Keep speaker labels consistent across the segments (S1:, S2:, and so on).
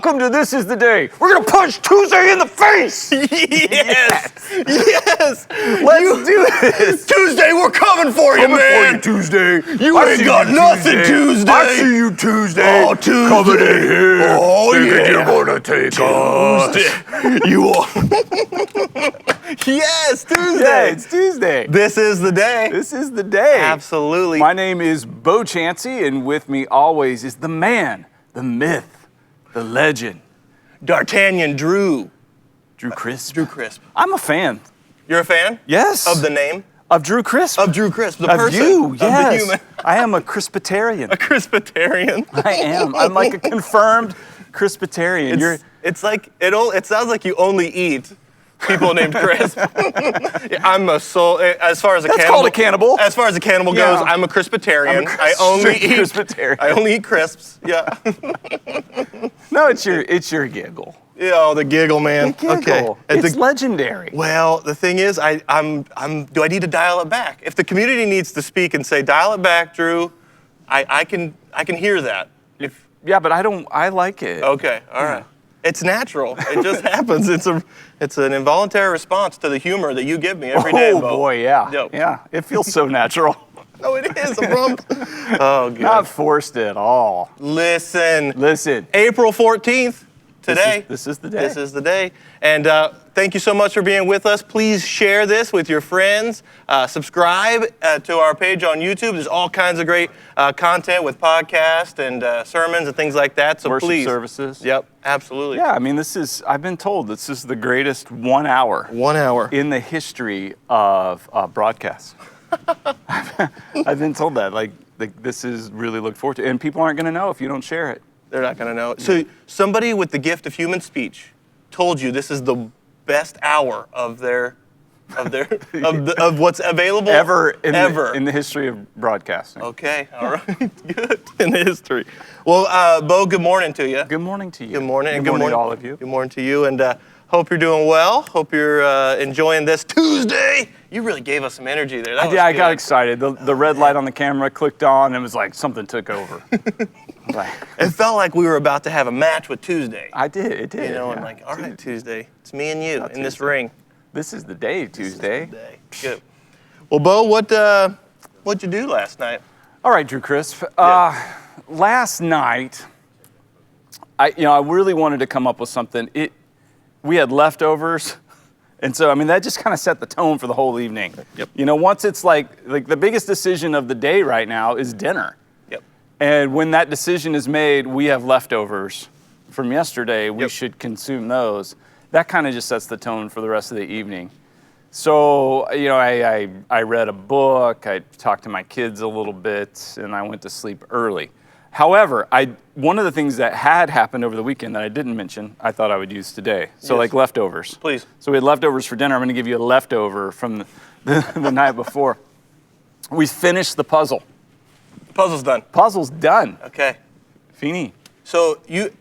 S1: welcome to This Is the Day. We're gonna punch Tuesday in the face.
S2: Yes.
S1: Let's do this.
S2: Tuesday, we're coming for you, man.
S1: Tuesday.
S2: You ain't got nothing, Tuesday.
S1: I see you, Tuesday.
S2: Oh, Tuesday.
S1: Coming in here.
S2: Oh,
S1: thinking
S2: yeah.
S1: you're gonna take us.
S2: You are. Yes, Tuesday.
S1: Yeah, it's Tuesday.
S2: This is the day.
S1: This is the day.
S2: Absolutely.
S1: My name is Bo Chansey, and with me always is the man, the myth, the legend,
S2: D'Artagnan Drew.
S1: Drew Crisp.
S2: Drew Crisp.
S1: I'm a fan.
S2: You're a fan?
S1: Yes.
S2: Of the name?
S1: Of Drew Crisp.
S2: Of Drew Crisp, the
S1: of
S2: person.
S1: you, yes.
S2: Of the human.
S1: I am a Crispitarian.
S2: A Crispitarian.
S1: I am. I'm like a confirmed Crispitarian.
S2: It's like, it sounds like you only eat people named Crisp. I'm a soul, as far as a
S1: That's
S2: cannibal.
S1: called a cannibal.
S2: As far as a cannibal goes, I'm a Crispitarian. I only eat crisps. Yeah.
S1: No, it's your giggle.
S2: Yeah, oh, the giggle, man.
S1: The giggle.
S2: Okay.
S1: It's legendary.
S2: Well, the thing is, do I need to dial it back? If the community needs to speak and say, dial it back, Drew, I can hear that.
S1: Yeah, but I like it.
S2: Okay, all right. It's natural. It just happens. It's an involuntary response to the humor that you give me every day, Bo.
S1: Oh boy, yeah.
S2: Yo.
S1: Yeah, it feels so natural.
S2: No, it is. Oh, good.
S1: Not forced at all.
S2: Listen.
S1: April
S2: 14th, today.
S1: This is the day.
S2: This is the day. And thank you so much for being with us. Please share this with your friends. Subscribe to our page on YouTube. There's all kinds of great content with podcasts and sermons and things like that. So
S1: Worship
S2: please.
S1: services.
S2: Yep, absolutely.
S1: Yeah, I mean, I've been told this is the greatest 1 hour.
S2: 1 hour.
S1: In the history of broadcasts. I've been told that. Like this is really looked forward to. And people aren't going to know if you don't share it.
S2: They're not going to know. So somebody with the gift of human speech told you this is the best hour of what's available
S1: ever in
S2: in
S1: the history of broadcasting.
S2: Okay, all right, good in the history. Well, Bo, good morning to you.
S1: Good morning to you.
S2: Good morning,
S1: and good morning to all of you.
S2: Good morning to you, and hope you're doing well. Hope you're enjoying this Tuesday. You really gave us some energy there.
S1: I got excited. The red light on the camera clicked on, and it was like something took over.
S2: It felt like we were about to have a match with Tuesday.
S1: It did.
S2: You know, and all right, Tuesday, it's me and you in this ring.
S1: This is the day, Tuesday.
S2: This is the day. Good. Well, Bo, what'd you do last night?
S1: All right, Drew Crisp. Last night, I really wanted to come up with something. We had leftovers, and so that just kind of set the tone for the whole evening.
S2: Yep.
S1: Once it's like the biggest decision of the day right now is dinner.
S2: Yep.
S1: And when that decision is made, we have leftovers from yesterday. We should consume those. That kind of just sets the tone for the rest of the evening. So, I read a book, I talked to my kids a little bit, and I went to sleep early. However, one of the things that had happened over the weekend that I didn't mention, I thought I would use today. So like leftovers.
S2: Please.
S1: So we had leftovers for dinner. I'm going to give you a leftover from the night before. We finished the puzzle.
S2: The puzzle's done.
S1: Puzzle's done.
S2: Okay.
S1: Fini.
S2: So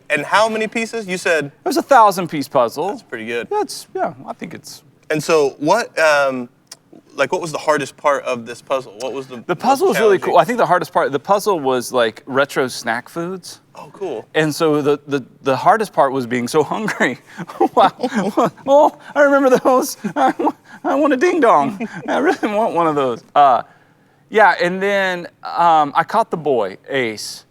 S2: and how many pieces? You said?
S1: It was a 1,000-piece puzzle.
S2: That's pretty good.
S1: I think it's.
S2: And so what was the hardest part of this puzzle? What was the
S1: puzzle was really cool. I think the hardest part, the puzzle was like retro snack foods.
S2: Oh, cool.
S1: And so the hardest part was being so hungry. Wow. Oh, I remember those. I want a ding dong. I really want one of those. And then I caught the boy, Ace.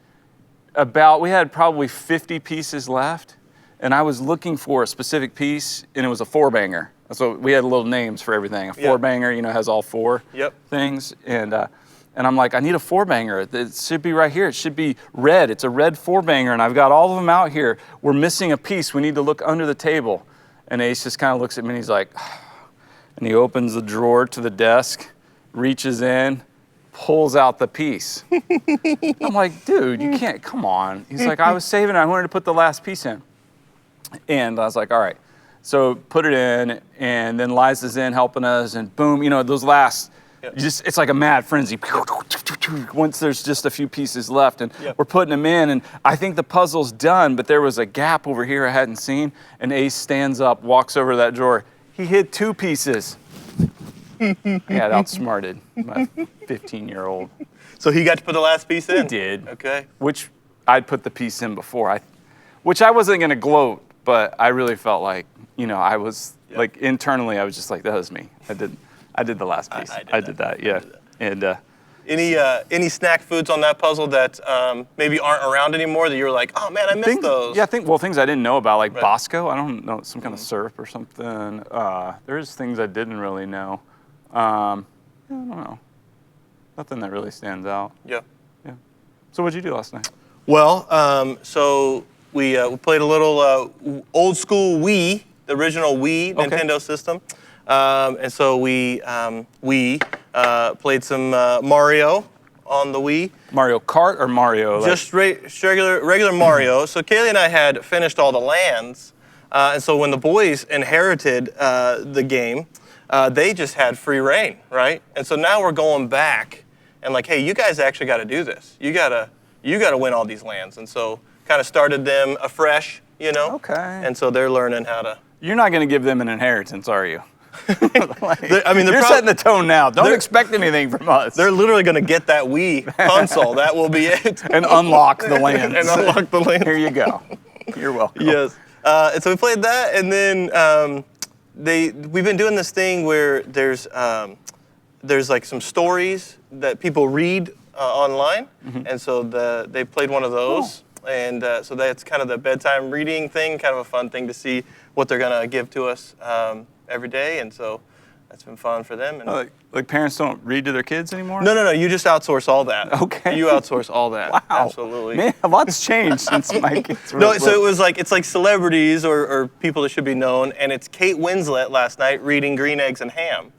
S1: We had probably 50 pieces left, and I was looking for a specific piece, and it was a four-banger. So we had little names for everything. A four-banger, has all four things, and I'm like, I need a four-banger. It should be right here. It should be red. It's a red four-banger, and I've got all of them out here. We're missing a piece. We need to look under the table. And Ace just kind of looks at me, and he's like, and he opens the drawer to the desk, reaches in, pulls out the piece. I'm like, dude, you can't, come on. He's like, I was saving it. I wanted to put the last piece in. And I was like, all right. So put it in, and then Liza's in helping us, and boom, those last, it's like a mad frenzy. Once there's just a few pieces left, and we're putting them in, and I think the puzzle's done, but there was a gap over here I hadn't seen, and Ace stands up, walks over to that drawer. He hid 2 pieces. I got outsmarted, my 15-year-old.
S2: So he got to put the last piece in?
S1: He did.
S2: Okay.
S1: Which I'd put the piece in before. which I wasn't going to gloat, but I really felt like, I was like internally, I was just like, that was me. I did the last piece. I did that. Yeah. And
S2: any snack foods on that puzzle that maybe aren't around anymore that you were like, oh man, I missed those?
S1: Yeah, things I didn't know about, like Bosco. I don't know, some kind of syrup or something. There's things I didn't really know. I don't know. Nothing that really stands out.
S2: Yeah.
S1: Yeah. So what'd you do last night?
S2: Well, so we played a little old school Wii, the original Wii Nintendo system. And so we played some Mario on the Wii.
S1: Mario Kart or Mario?
S2: Just regular Mario. So Kaylee and I had finished all the lands. And so when the boys inherited the game, they just had free reign, right? And so now we're going back and like, hey, you guys actually got to do this. You gotta win all these lands. And so kind of started them afresh,
S1: Okay.
S2: And so they're learning how to.
S1: You're not going to give them an inheritance, are you?
S2: You're
S1: setting the tone now. Don't expect anything from us.
S2: They're literally going to get that Wii console. That will be it.
S1: And unlock the lands.
S2: And unlock the lands.
S1: Here you go. You're welcome.
S2: Yes. And so we played that, and then we've been doing this thing where there's like some stories that people read online, and so they played one of those. And so that's kind of the bedtime reading thing, kind of a fun thing to see what they're going to give to us every day. And so that's been fun for them. And
S1: like parents don't read to their kids anymore?
S2: No. You just outsource all that.
S1: Okay.
S2: You outsource all that.
S1: Wow.
S2: Absolutely.
S1: Man, a lot's changed since my kids were
S2: No, so it's like celebrities or people that should be known. And it's Kate Winslet last night reading Green Eggs and Ham.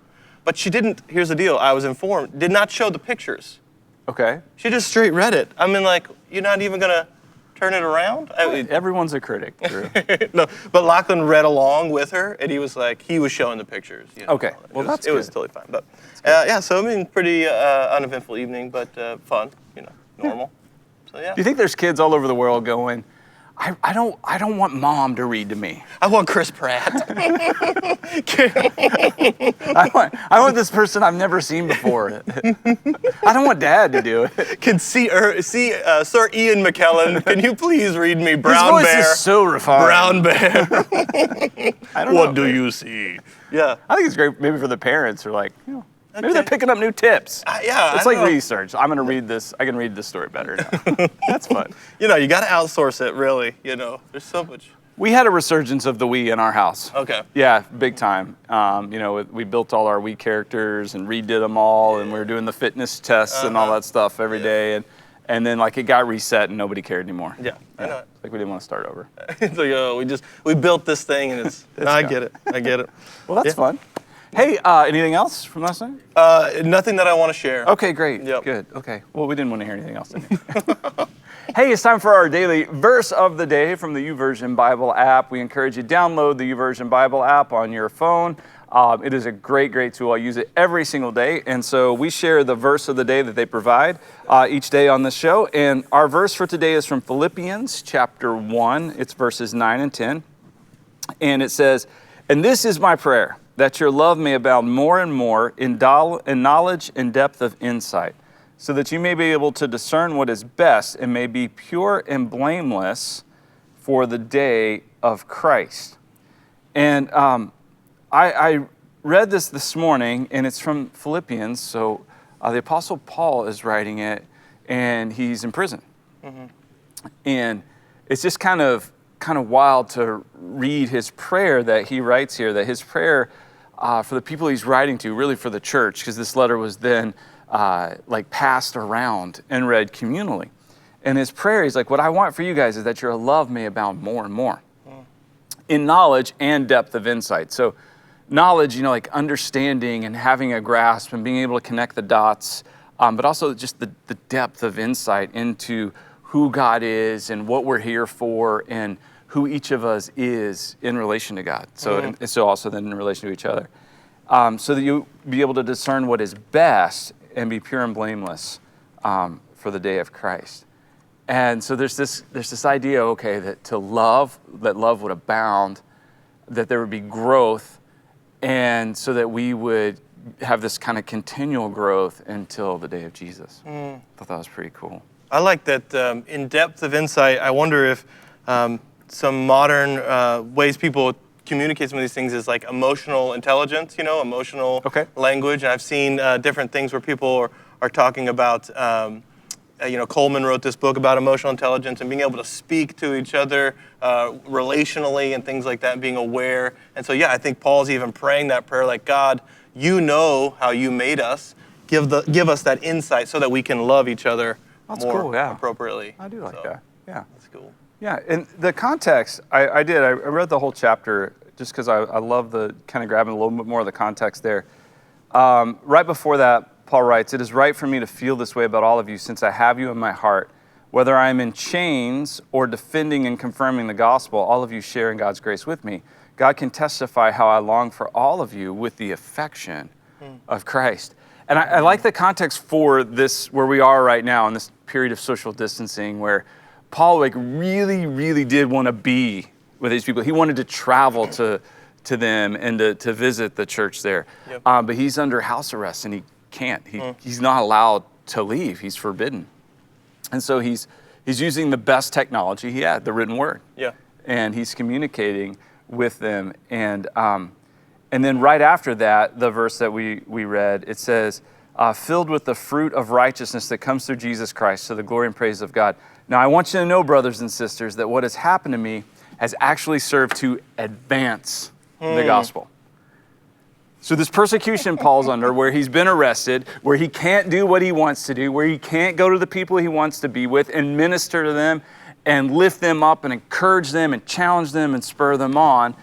S2: But she didn't, here's the deal, I was informed, did not show the pictures.
S1: Okay.
S2: She just straight read it. I mean, like, you're not even going to turn it around?
S1: Everyone's a critic, Drew.
S2: No, but Lachlan read along with her, and he was showing the pictures.
S1: Okay, well,
S2: it was totally fine. But so I mean, pretty uneventful evening, but fun, normal. So yeah.
S1: Do you think there's kids all over the world going, I don't want mom to read to me.
S2: I want Chris Pratt.
S1: I want this person I've never seen before. I don't want dad to do it.
S2: Can Sir Ian McKellen, can you please read me Brown
S1: His voice
S2: Bear?
S1: is so refined.
S2: Brown Bear.
S1: I don't know.
S2: What do you see? Yeah.
S1: I think it's great maybe for the parents who are like, maybe they're picking up new tips. It's like research. I'm going to read this. I can read this story better now. That's fun.
S2: You got to outsource it, really. There's so much.
S1: We had a resurgence of the Wii in our house.
S2: Okay.
S1: Yeah, big time. We built all our Wii characters and redid them all, and we were doing the fitness tests and all that stuff every day. And then it got reset and nobody cared anymore.
S2: Yeah, I know.
S1: It's like we didn't want to start over.
S2: It's like, we built this thing and it's I get it.
S1: Well, that's fun. Hey, anything else from last night?
S2: Nothing that I want to share.
S1: Okay, great.
S2: Yep.
S1: Good. Okay. Well, we didn't want to hear anything else. Hey, it's time for our daily verse of the day from the YouVersion Bible app. We encourage you to download the YouVersion Bible app on your phone. It is a great tool. I use it every single day. And so we share the verse of the day that they provide each day on this show. And our verse for today is from Philippians chapter 1. It's verses 9 and 10. And it says, "And this is my prayer, that your love may abound more and more in knowledge and depth of insight, so that you may be able to discern what is best and may be pure and blameless for the day of Christ." And I read this morning, and it's from Philippians. So the Apostle Paul is writing it, and he's in prison. Mm-hmm. And it's just kind of wild to read his prayer that he writes here, that his prayer for the people he's writing to, really for the church, because this letter was then passed around and read communally. And his prayer, he's like, what I want for you guys is that your love may abound more and more in knowledge and depth of insight. So knowledge, understanding and having a grasp and being able to connect the dots, but also just the depth of insight into who God is and what we're here for and who each of us is in relation to God. So, and so also then in relation to each other. So that you be able to discern what is best and be pure and blameless for the day of Christ. And so there's this idea, okay, that love would abound, that there would be growth, and so that we would have this kind of continual growth until the day of Jesus. I thought that was pretty cool.
S2: I like that in depth of insight. I wonder if some modern ways people communicate some of these things is like emotional intelligence, emotional language. And I've seen different things where people are talking about, Coleman wrote this book about emotional intelligence and being able to speak to each other relationally and things like that, and being aware. And so, I think Paul's even praying that prayer like, God, you know how you made us. Give us that insight so that we can love each other more appropriately.
S1: I do like that. Yeah.
S2: That's cool.
S1: Yeah, and the context, I read the whole chapter just because I love the kind of grabbing a little bit more of the context there. Right before that, Paul writes, "It is right for me to feel this way about all of you since I have you in my heart. Whether I am in chains or defending and confirming the gospel, all of you share in God's grace with me. God can testify how I long for all of you with the affection of Christ." And I like the context for this, where we are right now in this period of social distancing, where Paul really, really did want to be with these people. He wanted to travel to them and to visit the church there. Yep. But he's under house arrest and he can't. He's not allowed to leave. He's forbidden. And so he's using the best technology he had, the written word.
S2: Yeah.
S1: And he's communicating with them. And then right after that, the verse that we read, it says, filled with the fruit of righteousness that comes through Jesus Christ to the glory and praise of God. Now, I want you to know, brothers and sisters, that what has happened to me has actually served to advance the gospel. So this persecution Paul's under, where he's been arrested, where he can't do what he wants to do, where he can't go to the people he wants to be with and minister to them and lift them up and encourage them and challenge them and spur them on.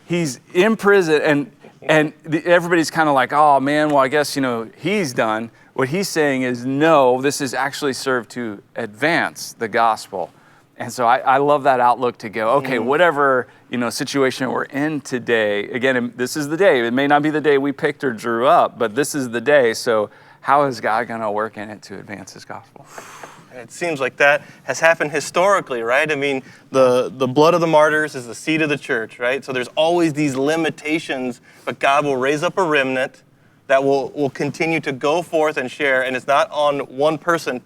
S1: He's in prison and everybody's kind of like, oh man, well I guess, he's done. What he's saying is, no, this has actually served to advance the gospel. And so I love that outlook to go, okay, whatever, situation we're in today, again, this is the day. It may not be the day we picked or drew up, but this is the day. So how is God going to work in it to advance his gospel?
S2: It seems like that has happened historically, right? I mean, the blood of the martyrs is the seed of the church, right? So there's always these limitations, but God will raise up a remnant that will continue to go forth and share, and it's not on one person,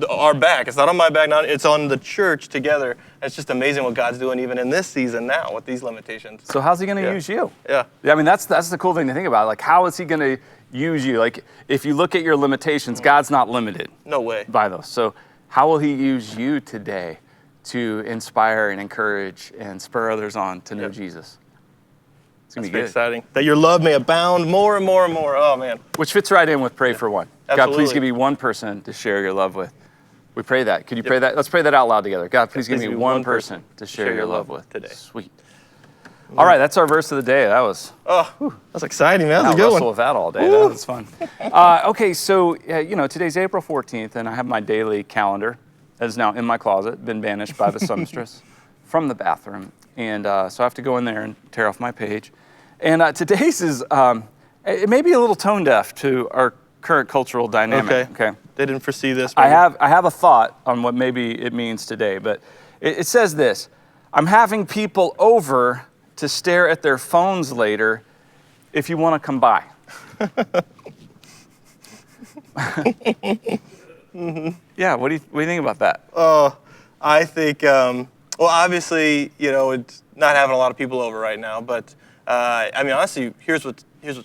S2: our back. It's not on my back, it's on the church together. And it's just amazing what God's doing even in this season now with these limitations.
S1: So how's he going to use you?
S2: Yeah.
S1: I mean, that's the cool thing to think about. Like, how is he going to use you? Like, if you look at your limitations, God's not limited.
S2: No way.
S1: By those. So how will he use you today to inspire and encourage and spur others on to know Jesus? It's going to be good.
S2: Exciting. That your love may abound more and more and more. Oh, man.
S1: Which fits right in with pray for one.
S2: Absolutely.
S1: God, please give me one person to share your love with. We pray that. Could you pray that? Let's pray that out loud together. God, please give me one person to share your love with
S2: today.
S1: Sweet. All right, that's our verse of the day. That was
S2: that's exciting, man. That's a good
S1: I'll
S2: one.
S1: wrestle with that all day. That was fun. Okay, so today's April 14th, and I have my daily calendar that is now in my closet, been banished by the songstress from the bathroom, and so I have to go in there and tear off my page. And today's is it may be a little tone deaf to our current cultural dynamic. Okay.
S2: They didn't foresee this.
S1: Maybe. I have a thought on what maybe it means today, but it says this: I'm having people over to stare at their phones later if you want to come by. Yeah, what do you think about that?
S2: I think, well, obviously, it's not having a lot of people over right now, but I mean, honestly, here's what's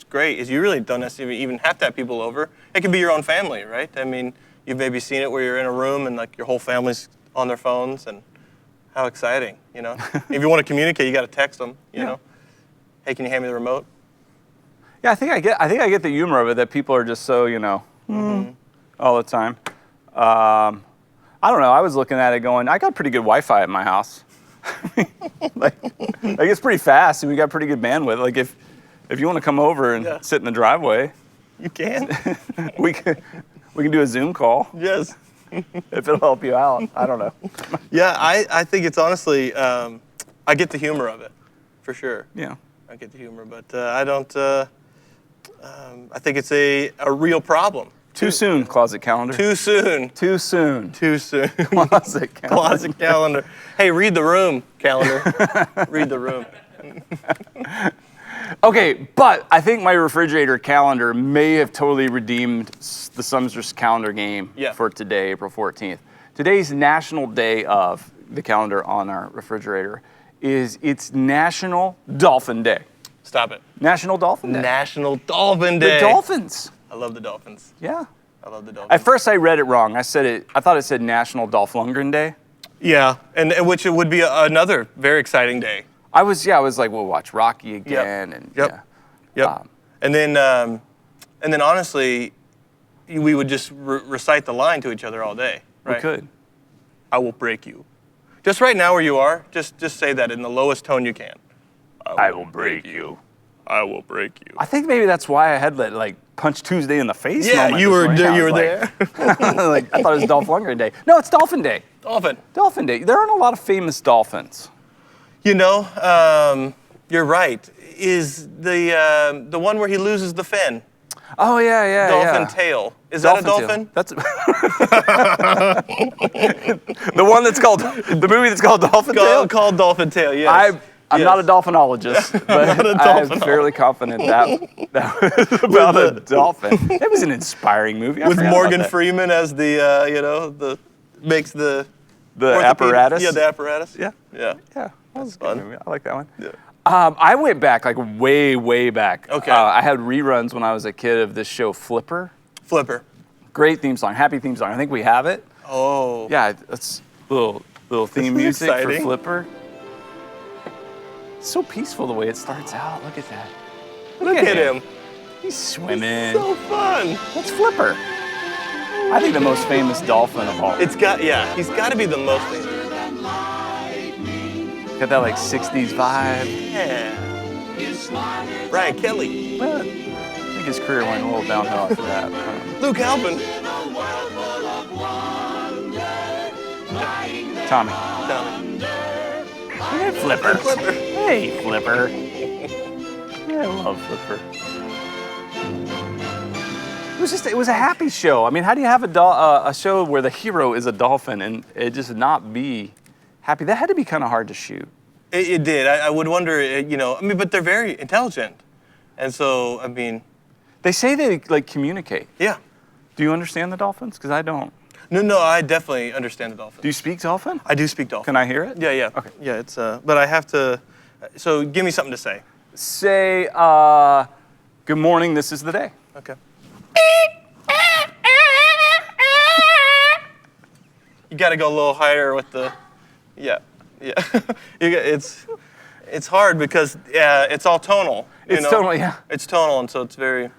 S2: great is you really don't necessarily even have to have people over. It can be your own family, right? I mean, you've maybe seen it where you're in a room and like your whole family's on their phones, and how exciting, If you want to communicate, you got to text them, you know. Hey, can you hand me the remote?
S1: Yeah, I think I get the humor of it, that people are just so, all the time. I don't know. I was looking at it going, I got pretty good Wi-Fi at my house. like it's pretty fast, and we got pretty good bandwidth. Like if you want to come over and sit in the driveway,
S2: you can.
S1: we can do a Zoom call.
S2: Yes.
S1: If it'll help you out. I don't know.
S2: Yeah, I think it's honestly, I get the humor of it, for sure.
S1: Yeah.
S2: I get the humor, but I don't, I think it's a real problem.
S1: Too soon, closet calendar.
S2: Too soon.
S1: Too soon.
S2: Too soon.
S1: Closet calendar.
S2: Closet calendar. Hey, read the room, calendar. Read the room.
S1: Okay, but I think my refrigerator calendar may have totally redeemed the Sumstress calendar game for today, April 14th. Today's National Day of the calendar on our refrigerator, is it's National Dolphin Day.
S2: Stop it.
S1: National Dolphin Day.
S2: National Dolphin Day.
S1: The Dolphins.
S2: I love the Dolphins.
S1: Yeah.
S2: I love the Dolphins.
S1: At first I read it wrong. I thought it said National Dolph Lundgren Day.
S2: Yeah, and which it would be another very exciting day.
S1: I was like, we'll watch Rocky again.
S2: Yep.
S1: And
S2: Yep.
S1: yeah.
S2: Yep. And then honestly, we would just recite the line to each other all day. Right?
S1: We could.
S2: I will break you. Just right now where you are, just say that in the lowest tone you can.
S1: I will break you.
S2: I will break you.
S1: I think maybe that's why I had that like Punch Tuesday in the face.
S2: Yeah,
S1: moment
S2: you
S1: this
S2: were
S1: morning.
S2: you were
S1: Like,
S2: there.
S1: like I thought it was Dolph Lundgren Day. No, it's Dolphin Day.
S2: Dolphin.
S1: Dolphin Day. There aren't a lot of famous dolphins.
S2: You know, you're right. Is the one where he loses the fin?
S1: Oh yeah.
S2: Dolphin tail. Is that a dolphin?
S1: That's the one that's called the movie that's called Dolphin Tail.
S2: Called Dolphin Tail. Yes.
S1: I'm
S2: Yes.
S1: not a dolphinologist, but I'm fairly confident that was about a dolphin. It was an inspiring movie. I
S2: With
S1: forgot
S2: Morgan
S1: about that.
S2: Freeman as the makes the
S1: apparatus.
S2: Yeah, the apparatus.
S1: Yeah.
S2: Yeah.
S1: Yeah, that was a good
S2: fun.
S1: movie. I like that one.
S2: Yeah.
S1: I went back, like way back.
S2: Okay.
S1: I had reruns when I was a kid of this show, Flipper.
S2: Flipper.
S1: Great theme song, happy theme song. I think we have it.
S2: Oh.
S1: Yeah, that's little theme music
S2: Exciting.
S1: for Flipper. It's so peaceful the way it starts out. Look at that.
S2: Look at him.
S1: He's swimming.
S2: So fun.
S1: What's Flipper? I think the most famous dolphin of all.
S2: He's got to be the most famous.
S1: Got that like 60s vibe.
S2: Yeah. Brian Kelly.
S1: But I think his career went a little downhill after that.
S2: Luke Halpin.
S1: Tommy.
S2: Tommy.
S1: Hey, Flipper.
S2: Flipper.
S1: Hey, Flipper. I love Flipper. It was a happy show. I mean, how do you have a show where the hero is a dolphin and it just not be happy? That had to be kind of hard to shoot.
S2: It did. I would wonder, but they're very intelligent. And so, I mean.
S1: They say they like communicate.
S2: Yeah.
S1: Do you understand the dolphins? Because I don't.
S2: No, I definitely understand the dolphin.
S1: Do you speak dolphin?
S2: I do speak dolphin.
S1: Can I hear it?
S2: Yeah.
S1: Okay.
S2: Yeah, it's, but I have to, so give me something to say.
S1: Say, good morning, this is the day.
S2: Okay. You got to go a little higher with the, yeah. It's hard because it's all tonal.
S1: It's tonal, yeah.
S2: It's tonal, and so it's very,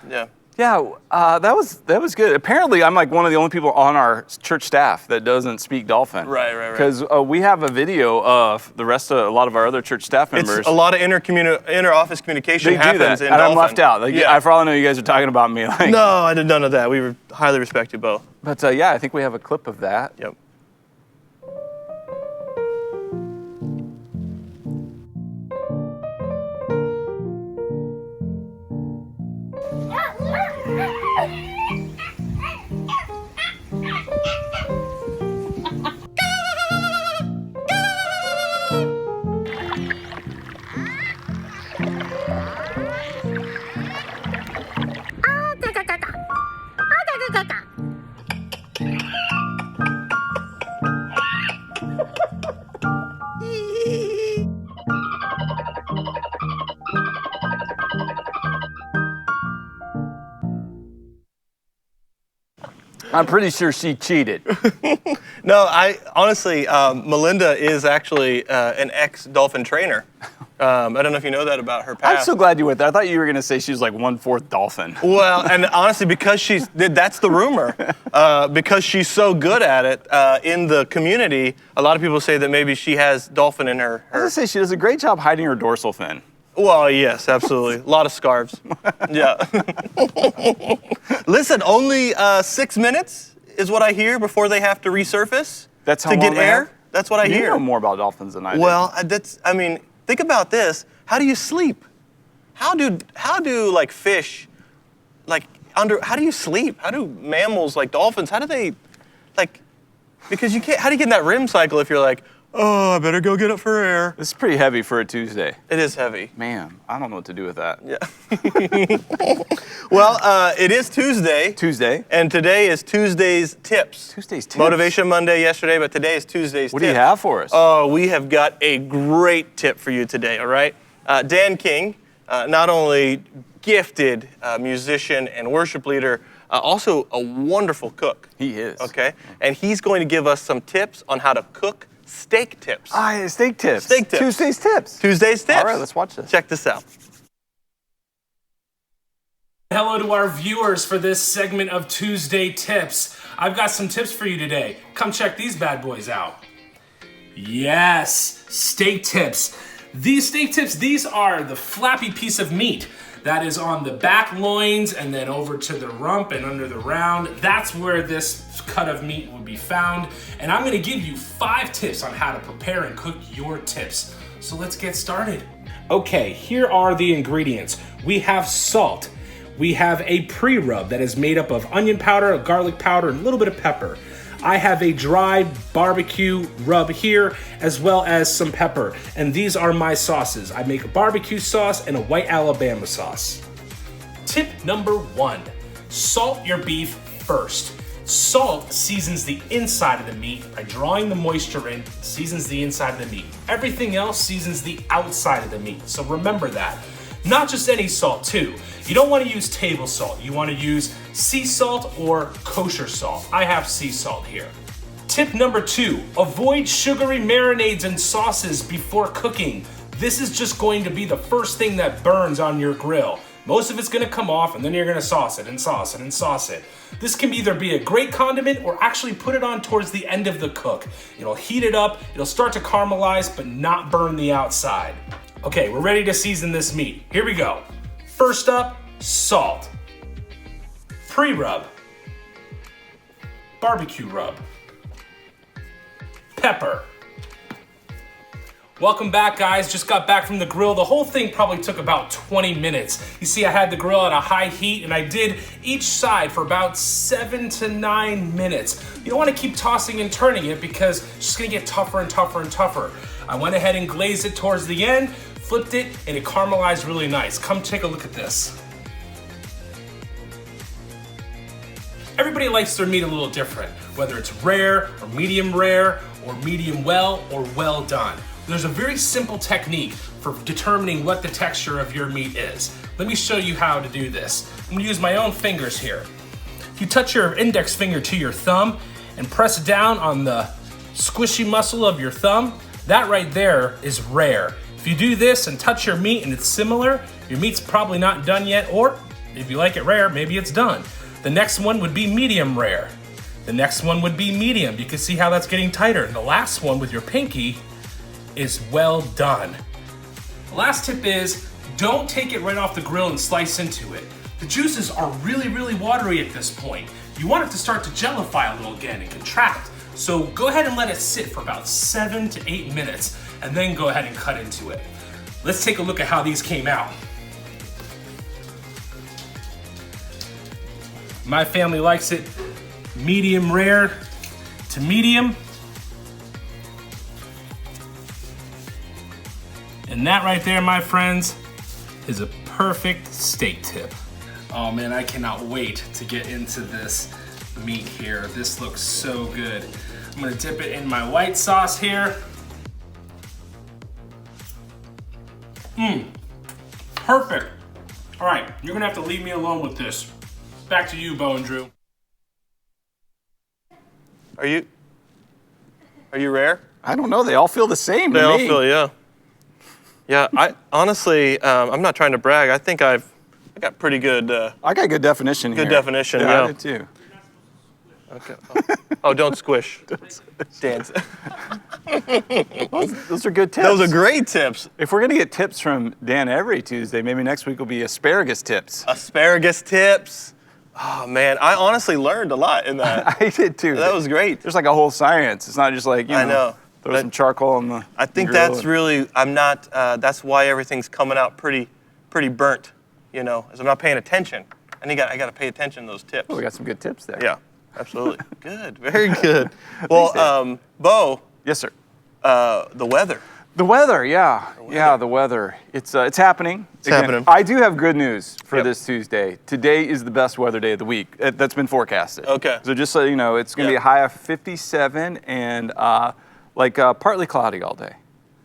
S2: yeah.
S1: Yeah, that was good. Apparently, I'm like one of the only people on our church staff that doesn't speak dolphin.
S2: Right.
S1: Because we have a video of a lot of our other church staff members.
S2: It's a lot of inter-office communication
S1: they do
S2: happens
S1: that,
S2: in
S1: and
S2: dolphin.
S1: I'm left out. Like,
S2: Yeah.
S1: for all I know, you guys are talking about me. Like,
S2: No, I did none of that. We highly respect you both.
S1: But yeah, I think we have a clip of that.
S2: Yep.
S1: I'm pretty sure she cheated.
S2: No, I honestly, Melinda is actually an ex-dolphin trainer. I don't know if you know that about her past.
S1: I'm so glad you went there. I thought you were going to say she was like 1/4 dolphin.
S2: Well, and honestly, because that's the rumor. Because she's so good at it in the community, a lot of people say that maybe she has dolphin in her.
S1: I was going to say she does a great job hiding her dorsal fin.
S2: Well, yes, absolutely. A lot of scarves. Yeah. Listen, only 6 minutes is what I hear before they have to resurface.
S1: That's how
S2: to
S1: long
S2: get
S1: they
S2: air.
S1: have?
S2: That's what I
S1: You
S2: hear.
S1: know more about dolphins than I do.
S2: Well, think about this. How do you sleep? How do like fish, how do you sleep? How do mammals like dolphins, how do they, like, because you can't, how do you get in that REM cycle if you're like, Oh, I better go get it for air.
S1: This is pretty heavy for a Tuesday.
S2: It is heavy.
S1: Man, I don't know what to do with that.
S2: Yeah. Well, it is Tuesday.
S1: Tuesday.
S2: And today is Tuesday's Tips.
S1: Tuesday's Tips.
S2: Motivation Monday yesterday, but today is Tuesday's Tips.
S1: What do you have for us?
S2: Oh, we have got a great tip for you today, all right? Dan King, not only gifted musician and worship leader, also a wonderful cook.
S1: He is.
S2: Okay? And he's going to give us some tips on how to cook steak tips.
S1: Steak tips.
S2: Steak tips.
S1: Tuesday's Tips.
S2: Tuesday's Tips.
S1: All right, let's watch this.
S2: Check this out.
S3: Hello to our viewers for this segment of Tuesday Tips. I've got some tips for you today. Come check these bad boys out. Yes, steak tips. These steak tips, these are the flappy piece of meat that is on the back loins and then over to the rump and under the round. That's where this cut of meat will be found. And I'm gonna give you 5 tips on how to prepare and cook your tips. So let's get started. Okay, here are the ingredients. We have salt. We have a pre-rub that is made up of onion powder, garlic powder, and a little bit of pepper. I have a dried barbecue rub here, as well as some pepper. And these are my sauces. I make a barbecue sauce and a white Alabama sauce. Tip number 1, salt your beef first. Salt seasons the inside of the meat by drawing the moisture in, seasons the inside of the meat. Everything else seasons the outside of the meat, so remember that. Not just any salt too. You don't want to use table salt. You want to use sea salt or kosher salt. I have sea salt here. Tip number 2, avoid sugary marinades and sauces before cooking. This is just going to be the first thing that burns on your grill. Most of it's going to come off and then you're going to sauce it and sauce it and sauce it. This can either be a great condiment or actually put it on towards the end of the cook. It'll heat it up, it'll start to caramelize but not burn the outside. Okay, we're ready to season this meat. Here we go. First up, salt. Pre-rub. Barbecue rub. Pepper. Welcome back, guys. Just got back from the grill. The whole thing probably took about 20 minutes. You see, I had the grill at a high heat and I did each side for about 7 to 9 minutes. You don't want to keep tossing and turning it because it's just gonna get tougher and tougher and tougher. I went ahead and glazed it towards the end, flipped it, and it caramelized really nice. Come take a look at this. Everybody likes their meat a little different, whether it's rare or medium well or well done. There's a very simple technique for determining what the texture of your meat is. Let me show you how to do this. I'm gonna use my own fingers here. You touch your index finger to your thumb and press down on the squishy muscle of your thumb. That right there is rare. If you do this and touch your meat and it's similar, your meat's probably not done yet, or if you like it rare, maybe it's done. The next one would be medium rare. The next one would be medium. You can see how that's getting tighter. And the last one with your pinky is well done. The last tip is don't take it right off the grill and slice into it. The juices are really, really watery at this point. You want it to start to gellify a little again and contract. So go ahead and let it sit for about 7 to 8 minutes and then go ahead and cut into it. Let's take a look at how these came out. My family likes it medium rare to medium. And that right there, my friends, is a perfect steak tip. Oh man, I cannot wait to get into this meat here. This looks so good. I'm gonna dip it in my white sauce here. Perfect. All right, you're gonna have to leave me alone with this. Back to you, Bo and Drew.
S2: Are you rare?
S1: I don't know. They all feel the same
S2: They
S1: to
S2: all
S1: me.
S2: feel, yeah. Yeah, I honestly, I'm not trying to brag. I think I got pretty good.
S1: I got good definition here.
S2: Good definition,
S1: Yeah,
S2: yeah.
S1: I did too.
S2: Okay. Oh, don't squish. Dance.
S1: Those are good tips.
S2: Those are great tips.
S1: If we're gonna get tips from Dan every Tuesday, maybe next week will be asparagus tips.
S2: Asparagus tips. Oh man, I honestly learned a lot in that.
S1: I did too.
S2: That was great.
S1: There's like a whole science. It's not just like,
S2: I know.
S1: throw some charcoal on the
S2: I think
S1: grill
S2: that's
S1: and-
S2: really, I'm not, that's why everything's coming out pretty burnt, you know, as I'm not paying attention. And I got to pay attention to those tips.
S1: Oh, we got some good tips there.
S2: Yeah, absolutely. Good, very good. Well, Bo,
S1: Yes, sir.
S2: the weather.
S1: The weather, yeah. Yeah, the weather. It's happening.
S2: It's happening.
S1: I do have good news for this Tuesday. Today is the best weather day of the week. That's been forecasted.
S2: Okay.
S1: So just so you know, it's going to be a high of 57 and partly cloudy all day.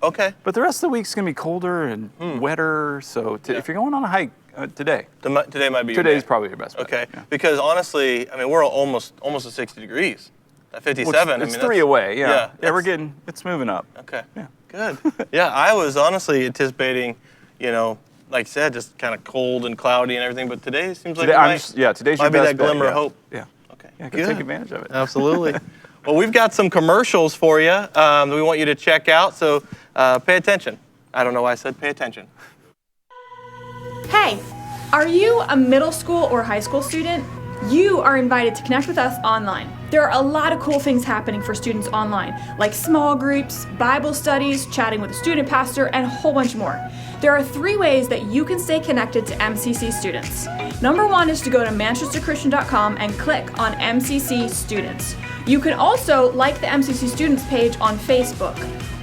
S2: Okay.
S1: But the rest of the week's going to be colder and wetter. So if you're going on a hike today.
S2: Today might be
S1: Today's probably your best bet.
S2: Okay.
S1: Yeah.
S2: Because honestly, I mean, we're almost at 60 degrees. At 57,
S1: It's 3 away, yeah.
S2: Yeah,
S1: it's moving up.
S2: Okay.
S1: Yeah.
S2: Good. Yeah, I was honestly anticipating, like I said, just kind of cold and cloudy and everything. But today seems like
S1: today's your
S2: might be
S1: best
S2: that
S1: bet,
S2: glimmer of hope.
S1: Yeah.
S2: Okay.
S1: Yeah,
S2: Good.
S1: take advantage of it.
S2: Absolutely. Well, we've got some commercials for you that we want you to check out. So pay attention. I don't know why I said pay attention.
S4: Hey, are you a middle school or high school student? You are invited to connect with us online. There are a lot of cool things happening for students online, like small groups, Bible studies, chatting with a student pastor, and a whole bunch more. There are 3 ways that you can stay connected to MCC students. Number 1 is to go to manchesterchristian.com and click on MCC Students. You can also like the MCC Students page on Facebook.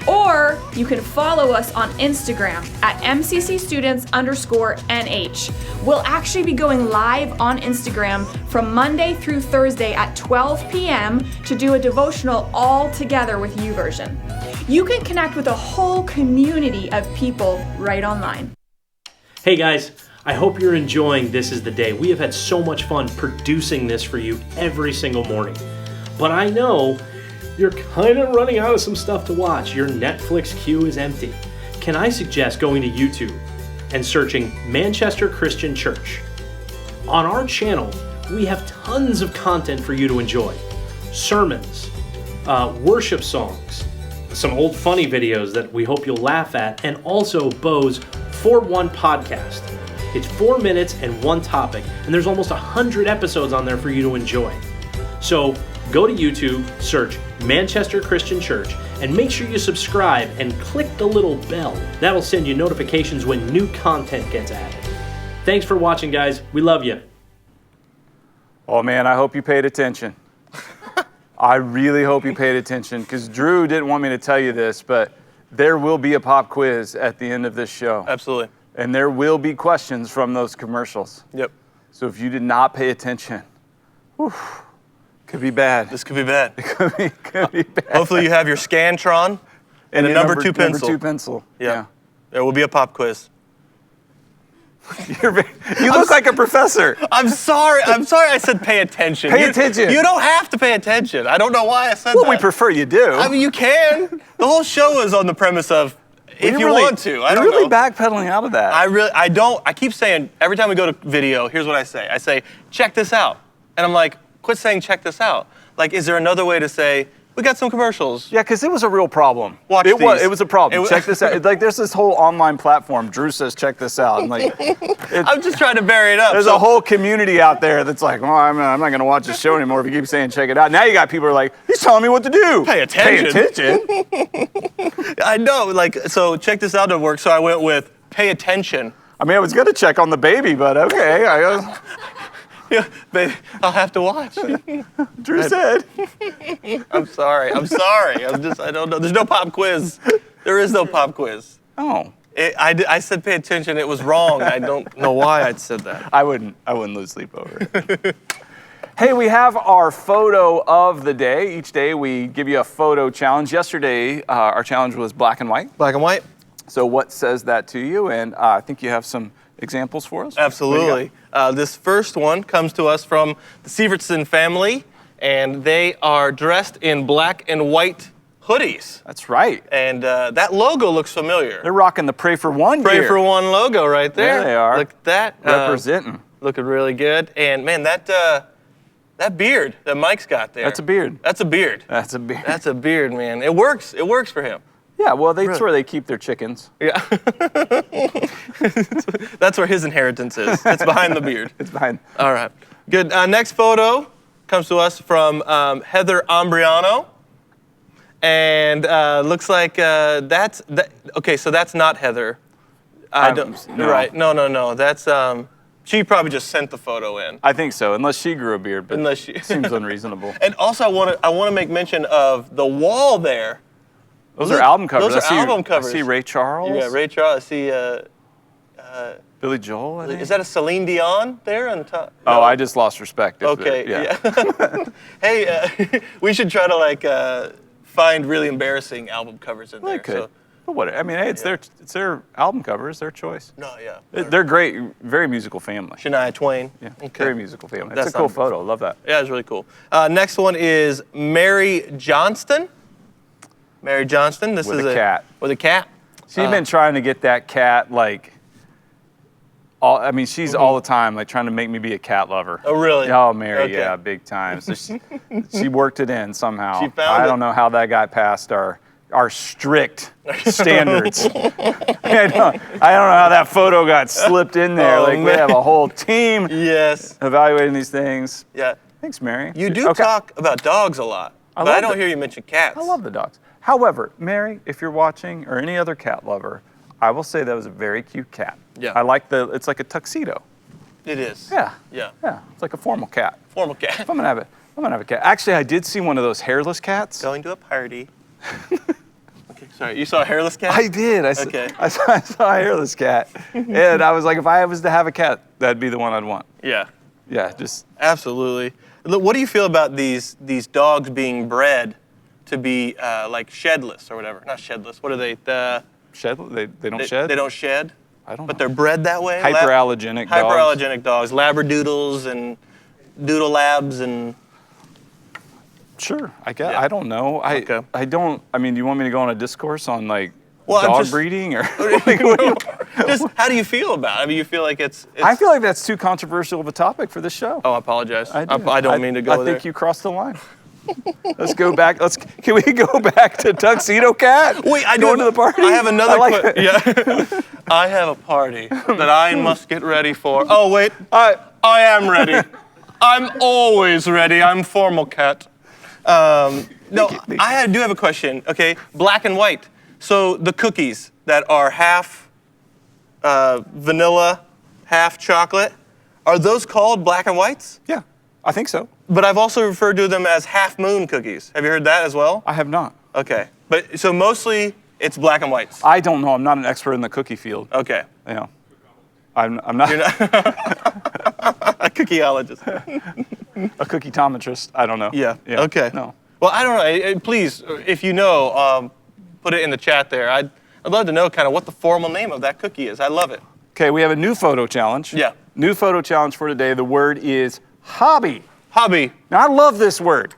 S4: Or you can follow us on Instagram at MCCstudents_NH. We'll actually be going live on Instagram from Monday through Thursday at 12 p.m. to do a devotional all together with YouVersion. You can connect with a whole community of people right online.
S5: Hey guys, I hope you're enjoying This Is the Day. We have had so much fun producing this for you every single morning. But I know you're kind of running out of some stuff to watch. Your Netflix queue is empty. Can I suggest going to YouTube and searching Manchester Christian Church? On our channel, we have tons of content for you to enjoy. Sermons, worship songs, some old funny videos that we hope you'll laugh at, and also Bo's 4-1 podcast. It's 4 minutes and 1 topic, and there's almost 100 episodes on there for you to enjoy. So go to YouTube, search Manchester Christian Church, and make sure you subscribe and click the little bell. That'll send you notifications when new content gets added. Thanks for watching, guys. We love you.
S1: Oh man, I hope you paid attention. I really hope you paid attention, because Drew didn't want me to tell you this, but there will be a pop quiz at the end of this show.
S2: Absolutely.
S1: And there will be questions from those commercials.
S2: Yep.
S1: So if you did not pay attention, could be bad.
S2: This could be bad.
S1: Could be bad.
S2: Hopefully you have your Scantron and a
S1: your
S2: number 2 pencil.
S1: Number 2 pencil.
S2: Yeah. There will be a pop quiz.
S1: You look like a professor.
S2: I'm sorry I said pay attention.
S1: Pay attention.
S2: You don't have to pay attention. I don't know why I said
S1: Well,
S2: that.
S1: we prefer you do.
S2: I mean, you can. The whole show is on the premise of if you want to. I don't
S1: You're really
S2: know.
S1: backpedaling out of that.
S2: I keep saying, every time we go to video, here's what I say. I say, check this out. And I'm like, quit saying check this out. Like, is there another way to say, we got some commercials?
S1: Yeah, because it was a real problem.
S2: Watch
S1: it
S2: these.
S1: It was a problem. Check this out. Like, there's this whole online platform. Drew says, check this out. And like,
S2: I'm just trying to bury it up.
S1: there's a whole community out there that's like, well, I'm not going to watch this show anymore if you keep saying check it out. Now you got people who are like, he's telling me what to do.
S2: Pay attention.
S1: Pay attention.
S2: I know, like, so check this out didn't work, so I went with pay attention.
S1: I mean, I was going to check on the baby, but okay.
S2: Yeah, baby, I'll have to watch.
S1: Drew said.
S2: I'm sorry. I don't know. There's no pop quiz. There is no pop quiz.
S1: Oh.
S2: I said pay attention. It was wrong. I don't know why I said that.
S1: I wouldn't lose sleep over it. Hey, we have our photo of the day. Each day we give you a photo challenge. Yesterday, our challenge was black and white.
S2: Black and white?
S1: So what says that to you? And I think you have some examples for us.
S2: Absolutely. This first one comes to us from the Sievertson family, and they are dressed in black and white hoodies.
S1: That's right.
S2: And that logo looks familiar.
S1: They're rocking the Pray for One
S2: Pray
S1: gear.
S2: for One logo right there.
S1: There they are.
S2: Look at that.
S1: Representing.
S2: Looking really good. And man, that beard that Mike's got there.
S1: That's a beard.
S2: That's a beard.
S1: That's a beard.
S2: That's a beard, man. It works. It works for him.
S1: Yeah, well, that's where they keep their chickens.
S2: Yeah. That's where his inheritance is. It's behind the beard.
S1: It's behind.
S2: All right. Good. Next photo comes to us from Heather Ambriano. And looks like that's... Okay, so that's not Heather.
S1: No.
S2: You're right. No. That's... She probably just sent the photo in.
S1: I think so, unless she grew a beard, but
S2: Unless she...
S1: it seems unreasonable.
S2: And also, I want to make mention of the wall there.
S1: Those are album covers.
S2: Those are album covers.
S1: I see Ray Charles.
S2: Yeah, Ray Charles. I see.
S1: Billy Joel. I think.
S2: Is that a Celine Dion there on top?
S1: Oh,
S2: No.
S1: I just lost respect.
S2: Okay.
S1: Yeah.
S2: Hey, we should try to like find really embarrassing album covers in
S1: Well,
S2: there.
S1: they could.
S2: So,
S1: But what? I mean, hey, it's their album covers, their choice.
S2: no, yeah.
S1: They're great. Very musical family.
S2: Shania Twain.
S1: Yeah.
S2: Okay.
S1: Very musical family.
S2: That's
S1: It's a cool
S2: not-
S1: photo. Love that.
S2: Yeah, it's really cool. Next one is Mary Johnston. Mary Johnston. This
S1: With
S2: is
S1: a cat.
S2: With a cat.
S1: She's been trying to get that cat like. She's all the time like trying to make me be a cat lover.
S2: Oh, really?
S1: Oh, Mary,
S2: Okay.
S1: yeah, big time. So she worked it in somehow.
S2: She found
S1: I
S2: it.
S1: don't know how that got past our strict standards. I don't know how that photo got slipped in there.
S2: Oh,
S1: like we
S2: man.
S1: have a whole team
S2: Yes.
S1: evaluating these things.
S2: Yeah.
S1: Thanks, Mary.
S2: You do
S1: Okay.
S2: talk about dogs a lot, but
S1: love
S2: I don't
S1: it.
S2: hear you mention cats.
S1: I love the dogs. However, Mary, if you're watching or any other cat lover, I will say that was a very cute cat.
S2: Yeah.
S1: I like it's like a tuxedo.
S2: It is.
S1: Yeah.
S2: Yeah.
S1: Yeah. It's like a formal cat.
S2: Formal cat.
S1: I'm gonna have a cat. Actually, I did see one of those hairless cats.
S2: Going to a party. Okay, sorry. You saw a hairless cat?
S1: I did.
S2: Okay.
S1: I saw a hairless cat, and I was like, if I was to have a cat, that'd be the one I'd want.
S2: Yeah.
S1: Yeah, just
S2: Absolutely. Look, what do you feel about these dogs being bred to be like shedless or whatever? Not shedless. What are they?
S1: shed. They don't shed.
S2: They don't shed.
S1: I don't
S2: But
S1: know.
S2: they're bred that way.
S1: Hyperallergenic dogs.
S2: Hyperallergenic dogs. Labradoodles and doodle labs and.
S1: Sure. I guess.
S2: Yeah.
S1: I don't know.
S2: Okay.
S1: I don't. I mean, do you want me to go on a discourse on like
S2: Well, I'm
S1: dog
S2: just-
S1: breeding or?
S2: Just how do you feel about it? I mean, you feel like it's
S1: I feel like that's too controversial of a topic for this show.
S2: Oh, I apologize.
S1: I
S2: don't mean to go
S1: I
S2: there.
S1: think you crossed the line. Let's go back. Can we go back to Tuxedo Cat?
S2: Wait, I
S1: going
S2: do.
S1: to the party.
S2: I have another.
S1: I like
S2: Yeah. I have a party that I must get ready for. Oh wait, I am ready. I'm always ready. I'm formal cat. No, I do have a question. Okay, black and white. So the cookies that are half vanilla, half chocolate, are those called black and whites?
S1: Yeah, I think so.
S2: But I've also referred to them as half moon cookies. Have you heard that as well?
S1: I have not.
S2: Okay, but so mostly it's black and whites.
S1: I don't know. I'm not an expert in the cookie field.
S2: Okay,
S1: You know, I'm not,
S2: you're not a cookieologist.
S1: a cookie-tometrist. I don't know.
S2: Yeah. Okay.
S1: No.
S2: Well, I don't know. Please, if you know, put it in the chat there. I'd love to know kind of what the formal name of that cookie is. I love it.
S1: Okay, we have a new photo challenge.
S2: Yeah.
S1: New photo challenge for today. The word is hobby.
S2: Hobby.
S1: Now, I love this word.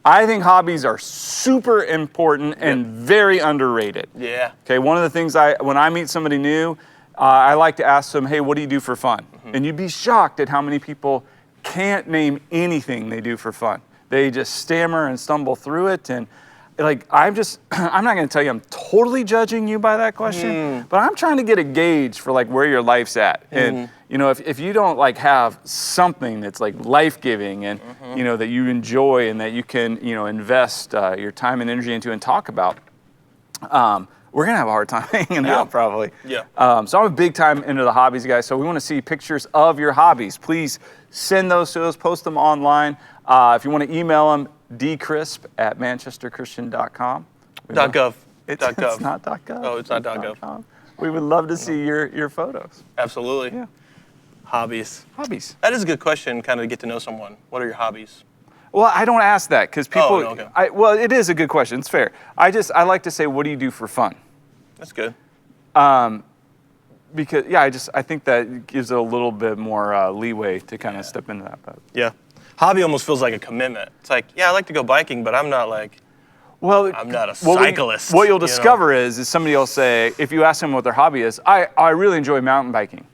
S1: I think hobbies are super important and very underrated.
S2: Yeah.
S1: Okay, one of the things when I meet somebody new, I like to ask them, hey, what do you do for fun? And you'd be shocked at how many people can't name anything they do for fun. They just stammer and stumble through it. And like, I'm not gonna tell you I'm totally judging you by that question, but I'm trying to get a gauge for like where your life's at. And you know, if you don't like have something that's like life-giving and you know, that you enjoy and that you can, you know, invest your time and energy into and talk about, we're gonna have a hard time hanging out probably.
S2: Yeah.
S1: So I'm a big time into the hobbies, guys. So we want to see pictures of your hobbies. Please send those to us, post them online. If you want to email them, dcrisp@manchesterchristian.com.
S2: .gov.
S1: It's
S2: .gov.
S1: not .gov.
S2: Oh, it's not .gov.
S1: .com. We would love to see your photos.
S2: Absolutely.
S1: Yeah.
S2: Hobbies.
S1: Hobbies.
S2: That is a good question, kind of to get to know someone. What are your hobbies?
S1: Well, I don't ask that because people.
S2: no, okay.
S1: Well, it is a good question. It's fair. I like to say, what do you do for fun?
S2: That's good.
S1: Because I think that gives it a little bit more leeway to kind of step into that. But
S2: Yeah. Hobby almost feels like a commitment. It's like, yeah, I like to go biking, but I'm not like,
S1: well,
S2: I'm not a
S1: what
S2: cyclist.
S1: What you'll
S2: you know?
S1: discover is somebody will say, if you ask them what their hobby is, I really enjoy mountain biking,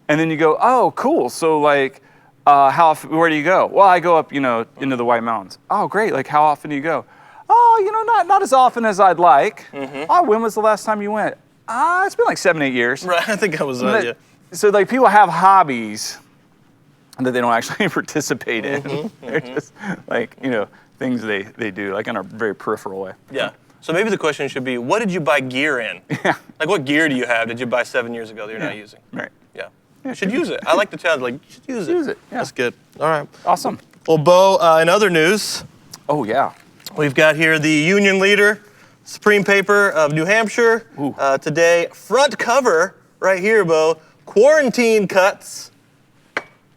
S1: and then you go, oh, cool. So like, where do you go? Well, I go up, you know, into the White Mountains. Oh, great. Like, how often do you go? Oh, you know, not as often as I'd like. Oh, when was the last time you went? It's been like 7-8 years.
S2: Right, I think I was, yeah.
S1: So like, people have hobbies that they don't actually participate in. They're just like, you know, things they do like in a very peripheral way.
S2: Yeah. So maybe the question should be, what did you buy gear in?
S1: Yeah.
S2: Like, what gear do you have did you buy 7 years ago that you're not using?
S1: Right.
S2: Yeah. You should use it. I like the challenge. Like, you should use it.
S1: Use it, yeah.
S2: That's good. All right.
S1: Awesome.
S2: Well, Bo, in other news,
S1: Oh yeah.
S2: we've got here the union leader Supreme Paper of New Hampshire. Today, front cover right here, Bo. Quarantine cuts.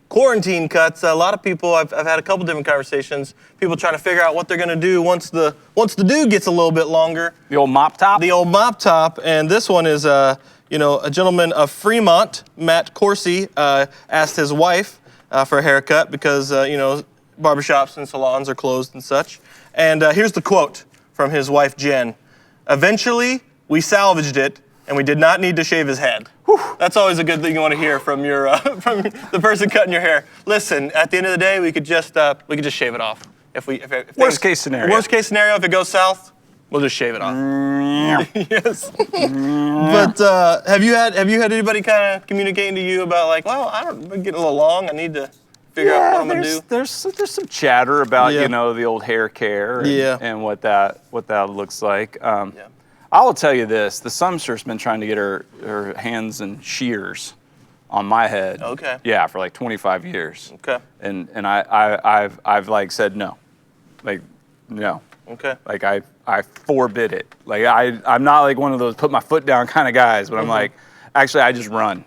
S2: Quarantine cuts. A lot of people, I've had a couple different conversations. People trying to figure out what they're going to do once the dew gets a little bit longer.
S1: The old mop top?
S2: The old mop top. And this one is, a gentleman of Fremont, Matt Corsi, asked his wife for a haircut because, barbershops and salons are closed and such. And here's the quote from his wife, Jen. "Eventually, we salvaged it, and we did not need to shave his head." Whew. That's always a good thing you want to hear from your from the person cutting your hair. Listen, at the end of the day, we could just shave it off. If
S1: Worst case scenario.
S2: Worst case scenario, if it goes south, we'll just shave it off. Yes. But have you had anybody kind of communicating to you about like, well, I'm getting a little long. I need to figure out what I'm gonna do.
S1: There's some chatter about the old hair care and what that looks like. I will tell you this: the sumster's been trying to get her hands and shears on my head.
S2: Okay.
S1: Yeah, for like 25 years.
S2: Okay.
S1: And I've like said no, like no.
S2: Okay.
S1: Like I forbid it. Like I'm not like one of those put my foot down kind of guys, but I'm like, actually I just run.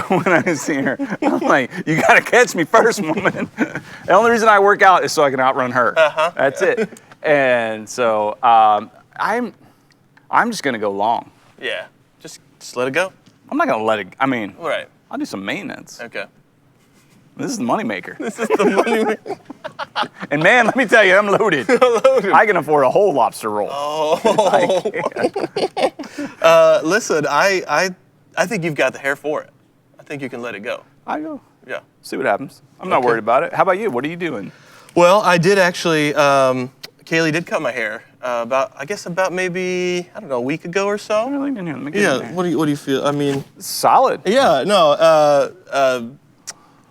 S1: When I see her, I'm like, you gotta catch me first, woman. The only reason I work out is so I can outrun her. That's it. And so I'm just gonna go long.
S2: Yeah. Just let it go.
S1: I'm not gonna let it. I mean,
S2: Right.
S1: I'll do some maintenance.
S2: Okay.
S1: This is the moneymaker.
S2: This is the money.
S1: And man, let me tell you, I'm loaded. I can afford a whole lobster roll.
S2: Oh. Listen, I think you've got the hair for it. I think you can let it go.
S1: I go.
S2: Yeah.
S1: See what happens. I'm not worried about it. How about you? What are you doing?
S2: Well, I did actually. Kaylee did cut my hair about maybe a week ago or so.
S1: Really? Let me get in there.
S2: What do you feel? I mean,
S1: solid.
S2: Yeah. No.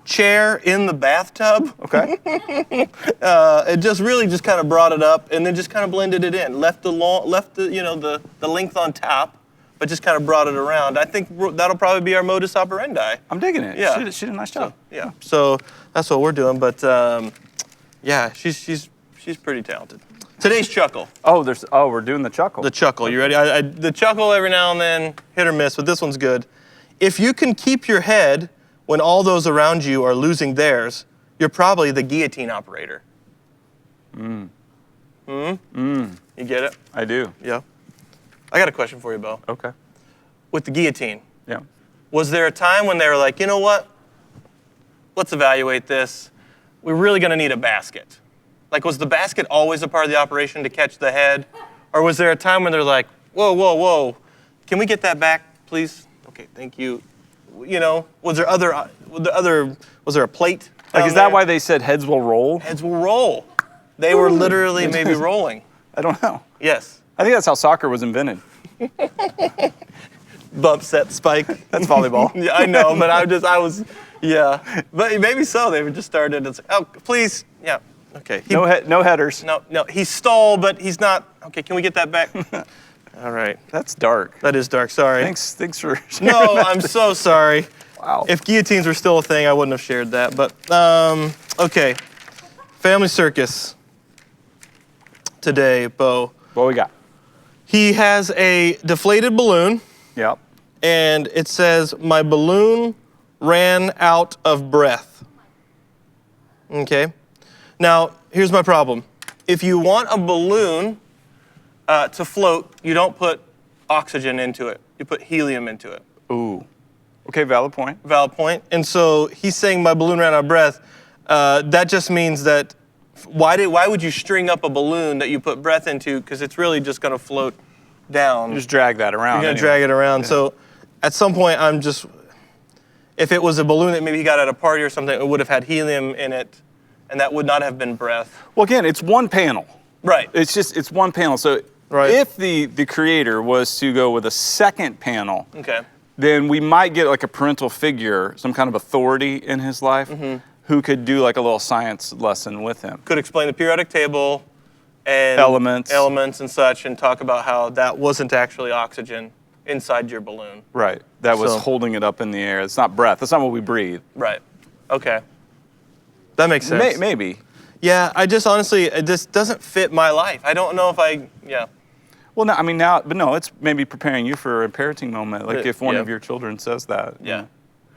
S2: Chair in the bathtub.
S1: Okay.
S2: It just really just kind of brought it up and then just kind of blended it in. Left the length on top, but just kind of brought it around. I think that'll probably be our modus operandi.
S1: I'm digging it.
S2: Yeah.
S1: She did a nice job.
S2: So that's what we're doing. But she's pretty talented. Today's chuckle.
S1: We're doing the chuckle.
S2: The chuckle. You ready? The chuckle every now and then, hit or miss, but this one's good. If you can keep your head when all those around you are losing theirs, you're probably the guillotine operator. You get it?
S1: I do.
S2: Yeah. I got a question for you, Bo.
S1: Okay.
S2: With the guillotine,
S1: Yeah.
S2: was there a time when they were like, you know what? Let's evaluate this. We're really going to need a basket. Like, was the basket always a part of the operation to catch the head? Or was there a time when they're like, whoa, can we get that back, please? Okay, thank you. Was there a plate?
S1: Like, is that why they said heads will roll?
S2: Heads will roll. They were literally maybe rolling.
S1: I don't know.
S2: Yes.
S1: I think that's how soccer was invented.
S2: Bump, set, spike.
S1: That's volleyball.
S2: Yeah, I know, but yeah. But maybe so. They just started. It's like, oh, please. Yeah. Okay.
S1: No headers.
S2: No. He stole, but he's not. Okay, can we get that back? All right.
S1: That's dark.
S2: That is dark. Sorry.
S1: Thanks for sharing.
S2: No, I'm so sorry.
S1: Wow.
S2: If guillotines were still a thing, I wouldn't have shared that. But, okay. Family circus today, Bo.
S1: What we got?
S2: He has a deflated balloon,
S1: Yep.
S2: and it says, "My balloon ran out of breath." Okay. Now, here's my problem. If you want a balloon to float, you don't put oxygen into it. You put helium into it.
S1: Ooh. Okay, valid point.
S2: Valid point. And so he's saying my balloon ran out of breath. That just means that why would you string up a balloon that you put breath into? Because it's really just going to float down.
S1: You just drag that around.
S2: You're going to drag it around. Yeah. So at some point, if it was a balloon that maybe he got at a party or something, it would have had helium in it, and that would not have been breath.
S1: Well, again, it's one panel.
S2: Right.
S1: It's one panel. So if the creator was to go with a second panel,
S2: okay,
S1: then we might get like a parental figure, some kind of authority in his life, who could do like a little science lesson with him.
S2: Could explain the periodic table and elements and such, and talk about how that wasn't actually oxygen inside your balloon.
S1: Right. That was holding it up in the air. It's not breath. That's not what we breathe.
S2: Right. Okay. That makes sense.
S1: Maybe.
S2: Yeah, I just honestly, it just doesn't fit my life. I don't know if yeah.
S1: Well, no, I mean but no, it's maybe preparing you for a parenting moment. Like if one of your children says that.
S2: Yeah.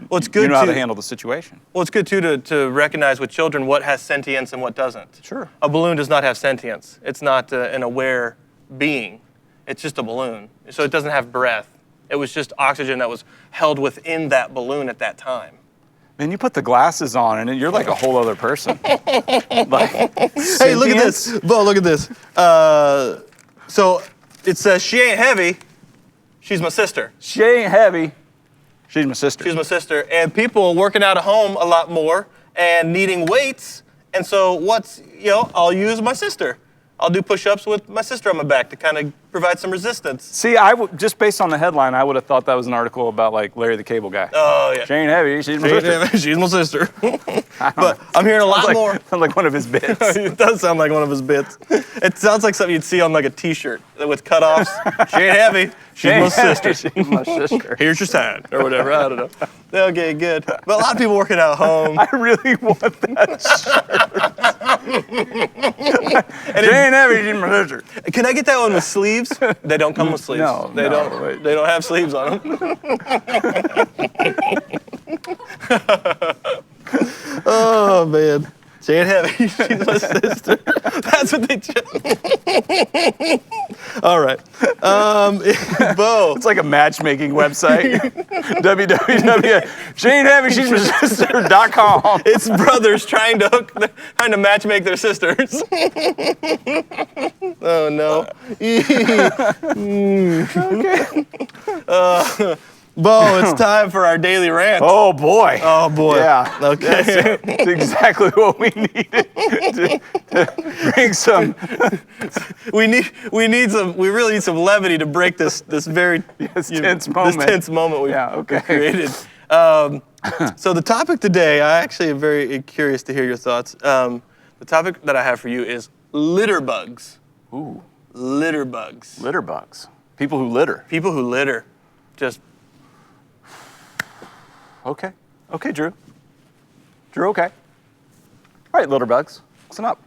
S2: Well, it's good
S1: you know how to handle the situation.
S2: Well, it's good too to recognize with children what has sentience and what doesn't.
S1: Sure.
S2: A balloon does not have sentience. It's not an aware being. It's just a balloon. So it doesn't have breath. It was just oxygen that was held within that balloon at that time.
S1: Then you put the glasses on and you're like a whole other person. Like,
S2: hey, look at this. Bo, look at this. So it says, she ain't heavy. She's my sister.
S1: She ain't heavy. She's my sister.
S2: She's my sister. And people working out at home a lot more and needing weights. And so I'll use my sister. I'll do push-ups with my sister on my back to kind of provide some resistance.
S1: See, just based on the headline, I would have thought that was an article about like Larry the Cable Guy.
S2: Oh, yeah.
S1: She ain't heavy, she's my sister.
S2: She's my sister. But I'm hearing a lot more.
S1: Sounds like one of his bits.
S2: It does sound like one of his bits. It sounds like something you'd see on like a t-shirt with cutoffs. She ain't heavy. She's my sister.
S1: She's my sister.
S2: Here's your sign, or whatever. I don't know. Okay, good. But a lot of people working out at home.
S1: I really want that shirt. She ain't heavy, she's my sister.
S2: Can I get that one with sleeves? They don't come with sleeves.
S1: No,
S2: they don't. They don't have sleeves on them. Oh man, she ain't heavy. She's my sister. That's what they. All right, Bo.
S1: It's like a matchmaking website. www.sheain'theavy.com.
S2: It's brothers trying to matchmake their sisters. Oh no. Okay. Bo, it's time for our daily rant.
S1: Oh boy.
S2: Oh boy.
S1: Yeah.
S2: Okay.
S1: That's exactly what we needed to bring some.
S2: We really need some levity to break this very
S1: tense moment.
S2: This tense moment we've created. So the topic today, I actually am very curious to hear your thoughts. The topic that I have for you is litter bugs.
S1: Ooh.
S2: Litter bugs.
S1: Litter bugs. People who litter.
S2: People who litter. Just.
S1: Okay. Okay, Drew. Drew, okay. All right, litter bugs, listen up.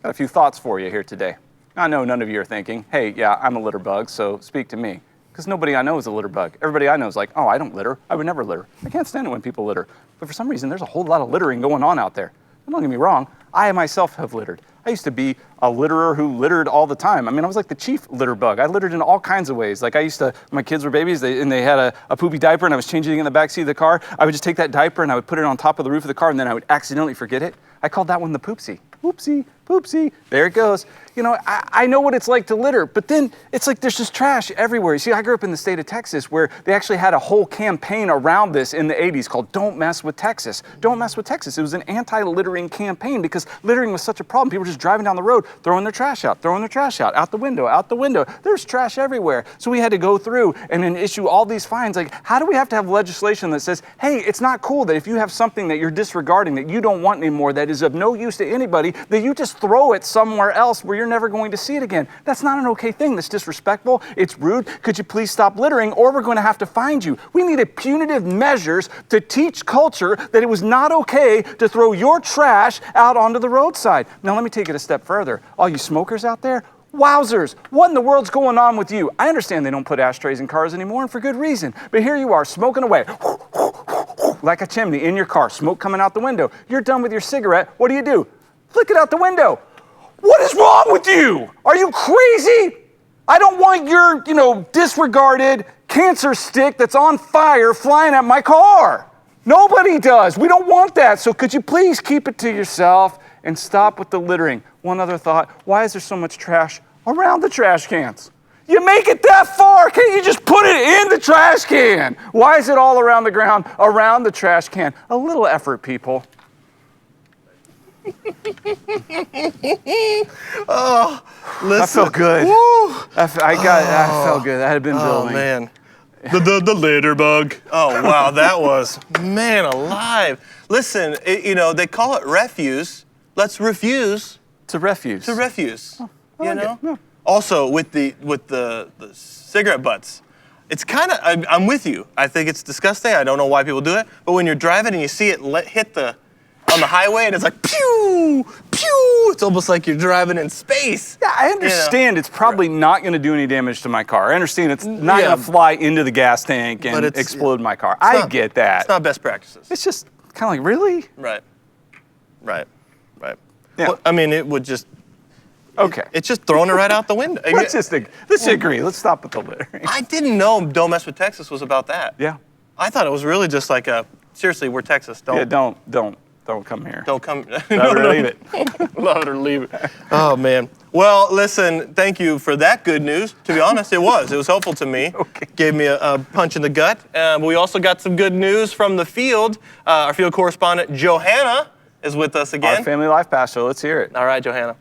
S1: Got a few thoughts for you here today. I know none of you are thinking, hey, yeah, I'm a litter bug, so speak to me. Because nobody I know is a litter bug. Everybody I know is like, oh, I don't litter. I would never litter. I can't stand it when people litter. But for some reason, there's a whole lot of littering going on out there. And don't get me wrong, I myself have littered. I used to be a litterer who littered all the time. I mean, I was like the chief litter bug. I littered in all kinds of ways. Like I used to, my kids were babies, and they had a poopy diaper, and I was changing it in the backseat of the car. I would just take that diaper and I would put it on top of the roof of the car, and then I would accidentally forget it. I called that one the poopsie. Oopsie, poopsie, there it goes. You know, I know what it's like to litter, but then it's like there's just trash everywhere. You see, I grew up in the state of Texas where they actually had a whole campaign around this in the 80s called Don't Mess with Texas. Don't Mess with Texas. It was an anti-littering campaign because littering was such a problem. People were just driving down the road, throwing their trash out, out the window. There's trash everywhere. So we had to go through and then issue all these fines. Like, how do we have to have legislation that says, hey, it's not cool that if you have something that you're disregarding, that you don't want anymore, that is of no use to anybody, that you just throw it somewhere else where you're never going to see it again. That's not an okay thing. That's disrespectful. It's rude. Could you please stop littering or we're going to have to find you. We needed punitive measures to teach culture that it was not okay to throw your trash out onto the roadside. Now let me take it a step further. All you smokers out there, wowzers, what in the world's going on with you? I understand they don't put ashtrays in cars anymore and for good reason, but here you are smoking away like a chimney in your car, smoke coming out the window. You're done with your cigarette. What do? Flick it out the window. What is wrong with you? Are you crazy? I don't want your, disregarded cancer stick that's on fire flying at my car. Nobody does. We don't want that. So could you please keep it to yourself and stop with the littering? One other thought. Why is there so much trash around the trash cans? You make it that far. Can't you just put it in the trash can? Why is it all around the ground, around the trash can? A little effort, people.
S2: Oh, listen.
S1: I felt good. I felt good. That had been building.
S2: Oh, man. The litter bug. Oh, wow. That was, man alive. Listen, they call it refuse. Let's refuse.
S1: To refuse.
S2: To refuse.
S1: Oh, Yeah.
S2: Also, with the cigarette butts, it's kind of, I'm with you. I think it's disgusting. I don't know why people do it. But when you're driving and you see it hit the on the highway, and it's like pew, pew. It's almost like you're driving in space.
S1: Yeah, I understand it's probably not going to do any damage to my car. I understand it's not
S2: Yeah.
S1: going to fly into the gas tank and
S2: But
S1: explode my car. I get that.
S2: It's not best practices.
S1: It's just kind of like, really?
S2: Right.
S1: Yeah.
S2: Well, I mean, it would just.
S1: Okay.
S2: It's just throwing it right out the window.
S1: Let's agree. Let's stop with the littering.
S2: I didn't know Don't Mess with Texas was about that.
S1: Yeah.
S2: I thought it was really just like seriously, we're Texas.
S1: Don't come here.
S2: Don't come.
S1: Love it or leave it.
S2: Love it or leave it. Oh, man. Well, listen, thank you for that good news. To be honest, it was. It was helpful to me.
S1: Okay.
S2: Gave me a punch in the gut. But we also got some good news from the field. Our field correspondent, Johanna, is with us again.
S1: Our family life pastor. Let's hear it.
S2: All right, Johanna.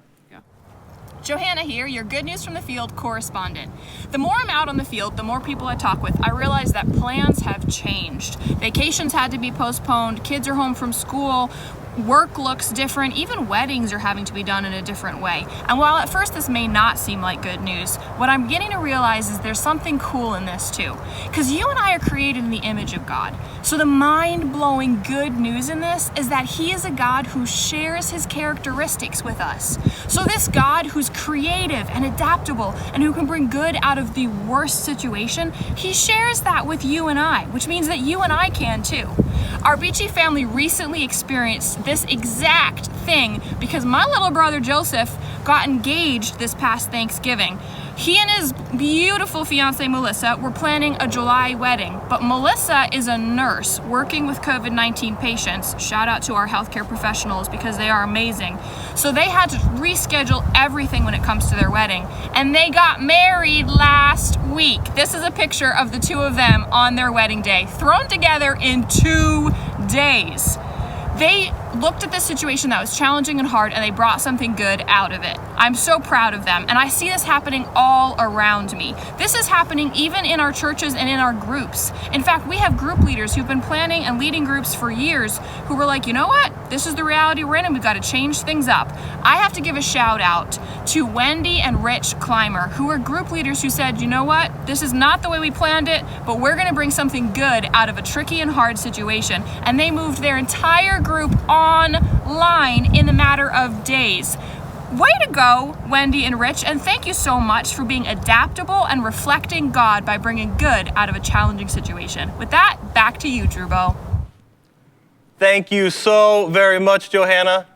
S6: Johanna here, your Good News from the Field correspondent. The more I'm out on the field, the more people I talk with, I realize that plans have changed. Vacations had to be postponed, kids are home from school, work looks different, even weddings are having to be done in a different way. And while at first this may not seem like good news, what I'm beginning to realize is there's something cool in this too. Because you and I are created in the image of God. So the mind-blowing good news in this is that He is a God who shares His characteristics with us. So this God who's creative and adaptable and who can bring good out of the worst situation, He shares that with you and I, which means that you and I can too. Our Beachy family recently experienced this exact thing because my little brother Joseph got engaged this past Thanksgiving. He and his beautiful fiancée Melissa were planning a July wedding, but Melissa is a nurse working with COVID-19 patients. Shout out to our healthcare professionals because they are amazing. So they had to reschedule everything when it comes to their wedding, and they got married last week. This is a picture of the two of them on their wedding day, thrown together in 2 days. They looked at this situation that was challenging and hard, and they brought something good out of it. I'm so proud of them, and I see this happening all around me. This is happening even in our churches and in our groups. In fact, we have group leaders who've been planning and leading groups for years who were like, you know what? This is the reality we're in, and we've got to change things up. I have to give a shout out to Wendy and Rich Clymer, who are group leaders who said, you know what? This is not the way we planned it, but we're going to bring something good out of a tricky and hard situation. And they moved their entire group online in a matter of days. Way to go, Wendy and Rich, and thank you so much for being adaptable and reflecting God by bringing good out of a challenging situation. With that, back to you, Drewbo.
S2: Thank you so very much, Johanna.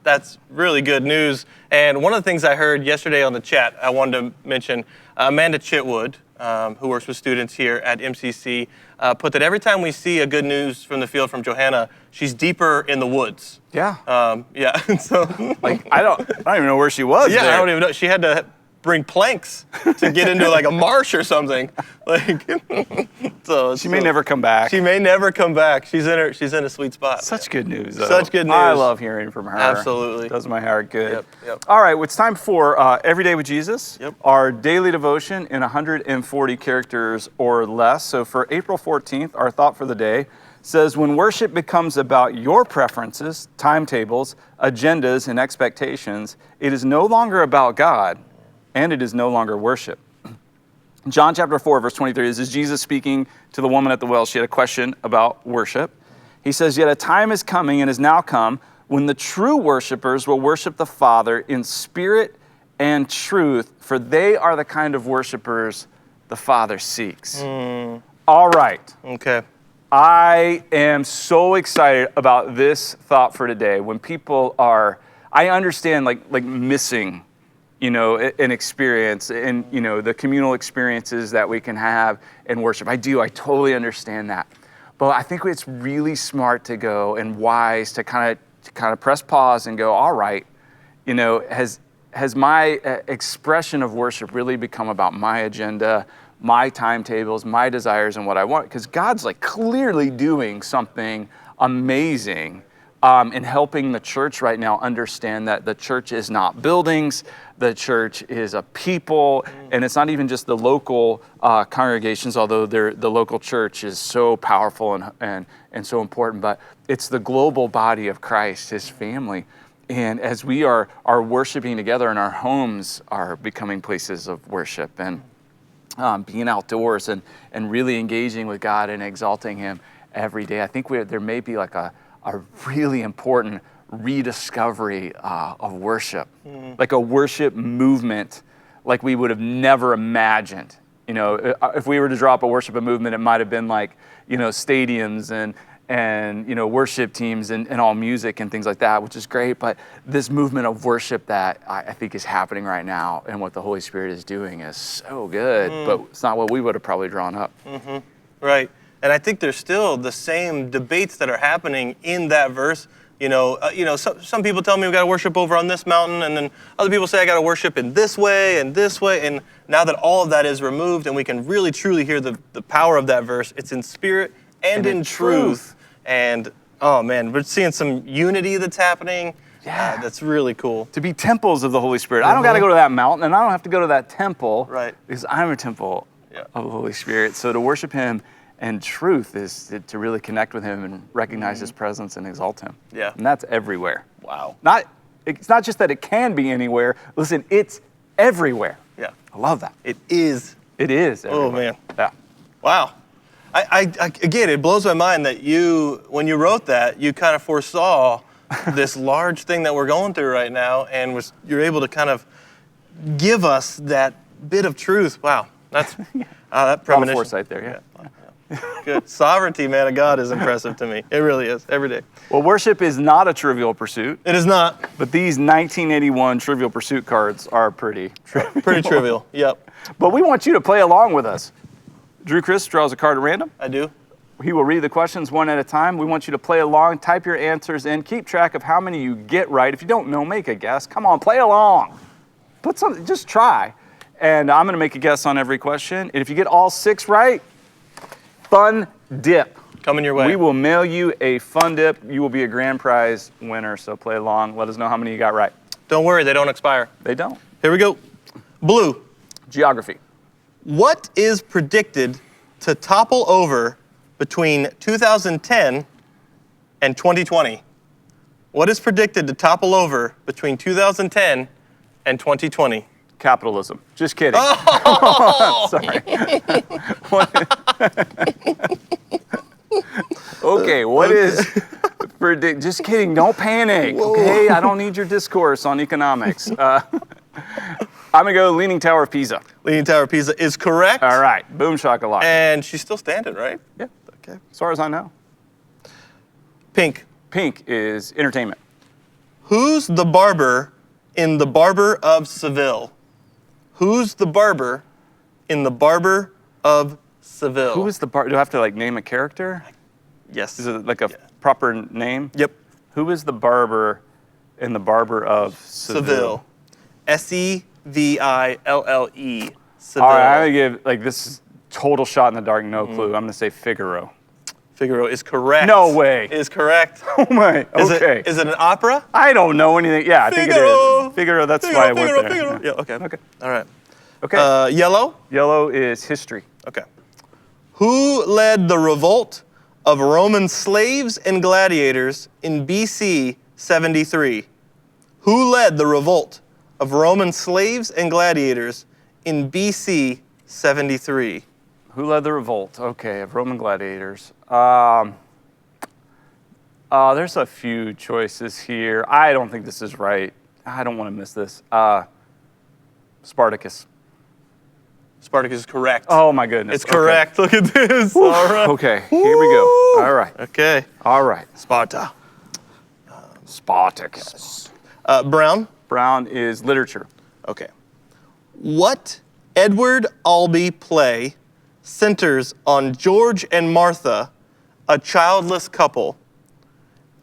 S2: That's really good news. And one of the things I heard yesterday on the chat, I wanted to mention, Amanda Chitwood, who works with students here at MCC, put that every time we see a good news from the field from Johanna, she's deeper in the woods.
S1: Yeah.
S2: Yeah. So,
S1: Like I don't even know where she was.
S2: yeah,
S1: there.
S2: I don't even know. She had to bring planks to get into like a marsh or something. Like, so
S1: She may never come back.
S2: She may never come back. She's in a sweet spot.
S1: Such good news, though.
S2: Such good news.
S1: I love hearing from her.
S2: Absolutely.
S1: Does my heart good.
S2: Yep.
S1: All right, well, it's time for Every Day with Jesus,
S2: Yep.
S1: our daily devotion in 140 characters or less. So for April 14th, our thought for the day says, when worship becomes about your preferences, timetables, agendas, and expectations, it is no longer about God, and it is no longer worship. John chapter 4, verse 23, this is Jesus speaking to the woman at the well. She had a question about worship. He says, yet a time is coming and has now come when the true worshipers will worship the Father in spirit and truth, for they are the kind of worshipers the Father seeks. All right.
S2: Okay.
S1: I am so excited about this thought for today. When people are, I understand like missing, an experience and, the communal experiences that we can have in worship. I totally understand that. But I think it's really smart to go and wise to kind of press pause and go, all right, has my expression of worship really become about my agenda, my timetables, my desires, and what I want? Because God's like clearly doing something amazing in helping the church right now understand that the church is not buildings, the church is a people, and it's not even just the local congregations, although the local church is so powerful and so important, but it's the global body of Christ, His family. And as we are worshiping together, and our homes are becoming places of worship, and being outdoors and really engaging with God and exalting Him every day, I think there may be like a a really important rediscovery of worship, like a worship movement like we would have never imagined. You know, if we were to drop a worship movement, it might have been like, you know, stadiums and you know, worship teams and all music and things like that, which is great. But this movement of worship that I think is happening right now and what the Holy Spirit is doing is so good, but it's not what we would have probably drawn up.
S2: Right. And I think there's still the same debates that are happening in that verse. Some people tell me we got to worship over on this mountain, and then other people say I got to worship in this way and this way. And now that all of that is removed and we can really truly hear the power of that verse, it's in spirit and in truth. And oh man, we're seeing some unity that's happening.
S1: Yeah.
S2: That's really cool.
S1: To be temples of the Holy Spirit. I don't got to go to that mountain, and I don't have to go to that temple.
S2: Right.
S1: Because I'm a temple of the Holy Spirit. So to worship Him and truth is to really connect with Him and recognize His presence and exalt Him.
S2: Yeah.
S1: And that's everywhere.
S2: Wow.
S1: It's not just that it can be anywhere. Listen, it's everywhere.
S2: Yeah.
S1: I love that.
S2: It is.
S1: It is everywhere.
S2: Oh man.
S1: Yeah.
S2: Wow. Again, it blows my mind that when you wrote that, you kind of foresaw this large thing that we're going through right now, and you're able to kind of give us that bit of truth. Wow. That's that
S1: A lot of
S2: premonition.
S1: foresight there, yeah.
S2: Good. Sovereignty, man, of God is impressive to me. It really is, every day.
S1: Well, worship is not a trivial pursuit,
S2: It is not.
S1: but these 1981 Trivial Pursuit cards are pretty trivial.
S2: Pretty trivial. Yep,
S1: But we want you to play along with us. Drew Chris draws a card at random.
S2: I do.
S1: He will read the questions one at a time. We want you to play along, type your answers in, keep track of how many you get right. If you don't know, make a guess. Come on, play along. Just try. And I'm going to make a guess on every question. And if you get all 6 right, fun dip.
S2: Coming your way.
S1: We will mail you a fun dip. You will be a grand prize winner, so play along. Let us know how many you got right.
S2: Don't worry, they don't expire.
S1: They don't.
S2: Here we go. Blue.
S1: Geography.
S2: What is predicted to topple over between 2010 and 2020? What is predicted to topple over between 2010 and 2020?
S1: Capitalism. Just kidding. Sorry. Okay, what is just kidding, don't panic, okay? I don't need your discourse on economics. I'm gonna go Leaning Tower of Pisa.
S2: Leaning Tower of Pisa is correct.
S1: All right, boom shakalaka.
S2: And she's still standing, right?
S1: Yeah,
S2: Okay.
S1: as far as I know.
S2: Pink.
S1: Pink is entertainment.
S2: Who's the barber in The Barber of Seville? Who's the barber in The Barber of Seville?
S1: Who is the do I have to like name a character?
S2: Yes.
S1: Is it like a proper name?
S2: Yep.
S1: Who is the barber in The Barber of Seville?
S2: Seville. Seville.
S1: All right, I'm gonna give like this is total shot in the dark, no clue. I'm gonna say Figaro.
S2: Figaro is correct.
S1: No way.
S2: Is correct.
S1: Oh my. Okay.
S2: Is it an opera?
S1: I don't know anything. Yeah, I think it
S2: Figaro.
S1: is. Figaro. That's
S2: Figaro,
S1: why I went
S2: Figaro,
S1: there.
S2: Figaro. Yeah. Okay.
S1: Okay.
S2: All right.
S1: Okay.
S2: Yellow.
S1: Yellow is history.
S2: Okay. Who led the revolt of Roman slaves and gladiators in BC 73? Who led the revolt of Roman slaves and gladiators in BC 73?
S1: Who led the revolt? Okay, of Roman gladiators. There's a few choices here. I don't think this is right. I don't want to miss this. Spartacus.
S2: Spartacus is correct.
S1: Oh my goodness.
S2: It's correct. Look at this. All right.
S1: Okay, here we go. All right.
S2: Okay.
S1: All right.
S2: Sparta.
S1: Spartacus.
S2: Brown.
S1: Brown is literature.
S2: Okay. What Edward Albee play centers on George and Martha, a childless couple?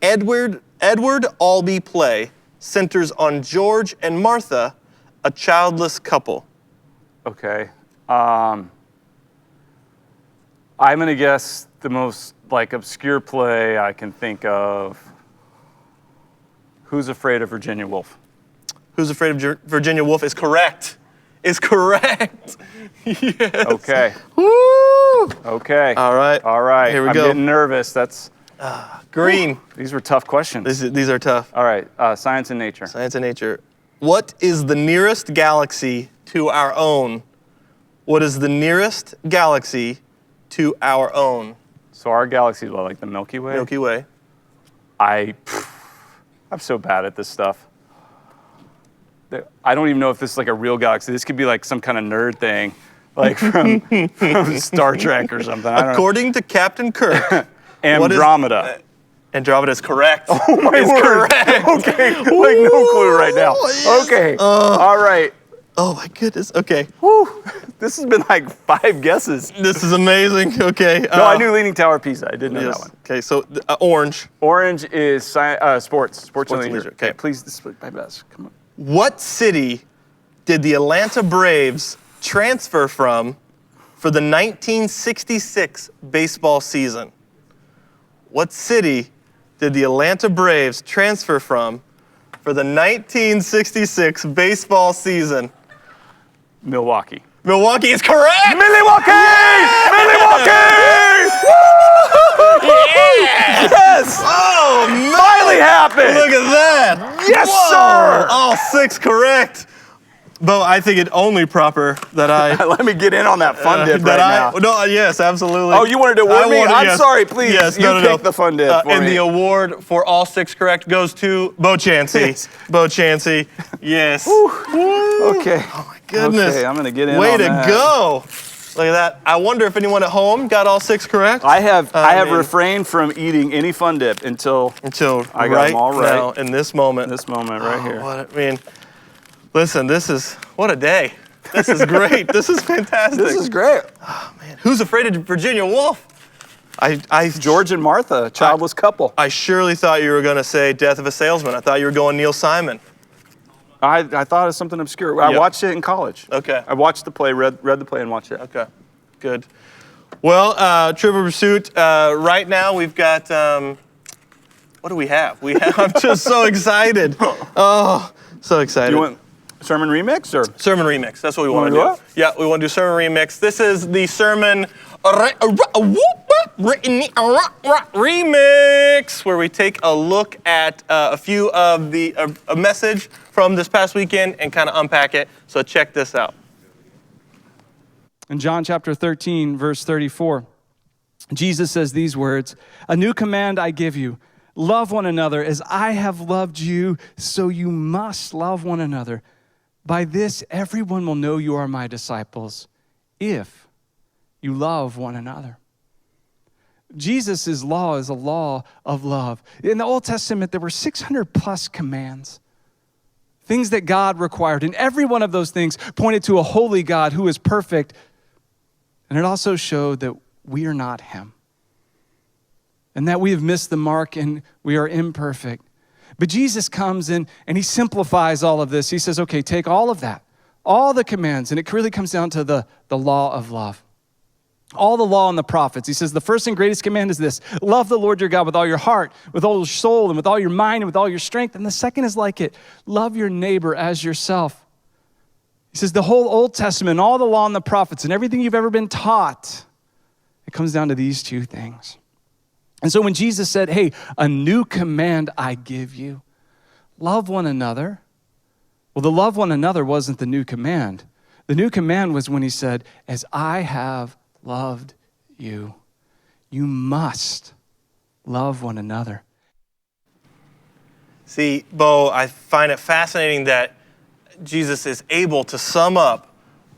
S2: Edward Albee play centers on George and Martha, a childless couple.
S1: Okay. I'm gonna guess the most like obscure play I can think of. Who's Afraid of Virginia Woolf?
S2: Who's Afraid of Virginia Woolf is correct. Is correct. Yes.
S1: Okay.
S2: Woo!
S1: Okay.
S2: All right.
S1: All right.
S2: Here we
S1: I'm
S2: go.
S1: getting nervous.
S2: Green.
S1: These were tough questions.
S2: These are tough.
S1: All right. Science and nature.
S2: Science and nature. What is the nearest galaxy to our own? What is the nearest galaxy to our own?
S1: So our galaxy is what, like the Milky Way?
S2: Milky Way.
S1: I'm so bad at this stuff. I don't even know if this is like a real galaxy. This could be like some kind of nerd thing, like from Star Trek or something. I don't know.
S2: According to Captain Kirk,
S1: Andromeda.
S2: Andromeda is correct.
S1: Oh my word.
S2: Correct.
S1: Okay, like no clue right now.
S2: Yes.
S1: Okay, all right.
S2: Oh my goodness. Okay.
S1: Whew. This has been like 5 guesses.
S2: This is amazing. Okay.
S1: No, I knew Leaning Tower of Pisa. I didn't know that one.
S2: Okay, so orange.
S1: Orange is sports and leisure.
S2: Okay.
S1: Please, this is my best. Come on.
S2: What city did the Atlanta Braves transfer from for the 1966 baseball season? What city did the Atlanta Braves transfer from for the 1966 baseball season?
S1: Milwaukee.
S2: Milwaukee is correct!
S1: Milwaukee! Milwaukee! Woo! Yes!
S2: Oh, man!
S1: Finally happened!
S2: Look at that!
S1: Yes,
S2: Whoa!
S1: sir!
S2: All 6 correct. Bo, I think it only proper that I...
S1: Let me get in on that fun dip right now.
S2: No, yes, absolutely.
S1: Oh, you wanted to award me? I'm sorry, please.
S2: Yes,
S1: you pick the fun dip for
S2: and
S1: me.
S2: the award for all 6 correct goes to Bo Chansey.
S1: Yes.
S2: Bo Chansey, yes.
S1: Okay.
S2: Oh my goodness.
S1: Okay, I'm gonna get in
S2: Way
S1: on
S2: to
S1: that.
S2: go. Look at that. I wonder if anyone at home got all 6 correct.
S1: I have
S2: mean-
S1: refrained from eating any fun dip until
S2: I
S1: got them all right.
S2: now, in this moment.
S1: this moment right here.
S2: What, I mean, listen, what a day. This is great. This is fantastic.
S1: This is great.
S2: Man, who's afraid of Virginia Woolf?
S1: George and Martha, childless couple.
S2: I surely thought you were going to say Death of a Salesman. I thought you were going Neil Simon.
S1: I thought it was something obscure. I
S2: Yep.
S1: watched it in college.
S2: Okay.
S1: I watched the play, read the play, and watched it.
S2: Okay, good. Well, Trivial Pursuit, right now we've got, what do we have? I'm just so excited. Oh, so excited.
S1: You want sermon remix or?
S2: Sermon remix, that's what we want to
S1: Wanna
S2: do.
S1: do it?
S2: Yeah, we want to do sermon remix. This is the sermon remix, where we take a look at a few of the, a message from this past weekend and kind of unpack it. So check this out.
S7: In John chapter 13, verse 34, Jesus says these words, "A new command I give you, love one another as I have loved you, so you must love one another. By this, everyone will know you are my disciples, if you love one another." Jesus' law is a law of love. In the Old Testament, there were 600 plus commands, things that God required. And every one of those things pointed to a holy God who is perfect. And it also showed that we are not him, and that we have missed the mark and we are imperfect. But Jesus comes in and he simplifies all of this. He says, okay, take all of that, all the commands, and it really comes down to the law of love. All the law and the prophets. He says, the first and greatest command is this: love the Lord your God with all your heart, with all your soul, and with all your mind, and with all your strength. And the second is like it: love your neighbor as yourself. He says the whole Old Testament, all the law and the prophets, and everything you've ever been taught, it comes down to these 2 things. And so when Jesus said, hey, a new command I give you, love one another. Well, the love one another wasn't the new command. The new command was when he said, as I have loved you, you must love one another.
S2: See, Bo, I find it fascinating that Jesus is able to sum up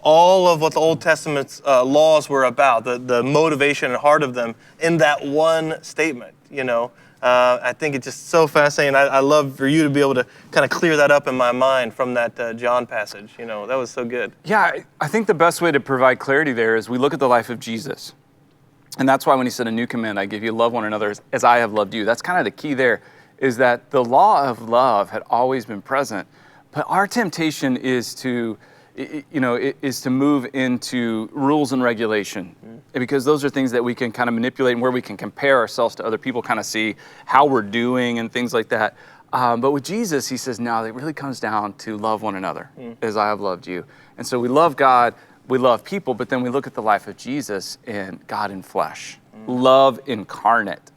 S2: all of what the Old Testament's laws were about, the motivation and heart of them, in that one statement, you know. I think it's just so fascinating. I love for you to be able to kind of clear that up in my mind from that John passage. You know, that was so good.
S1: Yeah, I think the best way to provide clarity there is we look at the life of Jesus. And that's why when he said, a new command I give you, love one another as I have loved you. That's kind of the key there, is that the law of love had always been present. But our temptation is to, is to move into rules and regulation, because those are things that we can kind of manipulate and where we can compare ourselves to other people, kind of see how we're doing and things like that. But with Jesus, he says, no, it really comes down to love one another as I have loved you. And so we love God, we love people, but then we look at the life of Jesus and God in flesh, love incarnate.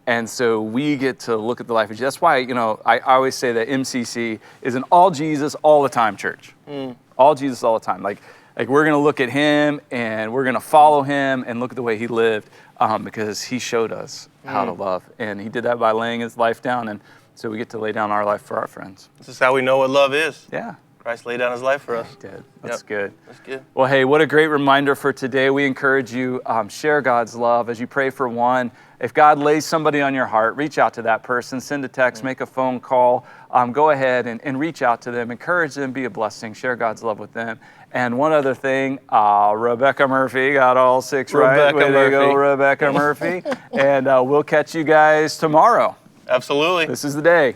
S1: And so we get to look at the life of Jesus. That's why, I always say that MCC is an all Jesus all the time church. All Jesus all the time. Like, Like, we're going to look at him and we're going to follow him and look at the way he lived, because he showed us how to love. And he did that by laying his life down. And so we get to lay down our life for our friends.
S2: This is how we know what love is.
S1: Yeah.
S2: Christ laid down his life for us.
S1: He did. That's good.
S2: That's good.
S1: Well, hey, what a great reminder for today. We encourage you, share God's love as you pray for one. If God lays somebody on your heart, reach out to that person, send a text, make a phone call, go ahead and reach out to them, encourage them, be a blessing, share God's love with them. And one other thing, Rebecca Murphy got all 6 right. Way to go, Rebecca Murphy. And we'll catch you guys tomorrow.
S2: Absolutely.
S1: This is the day.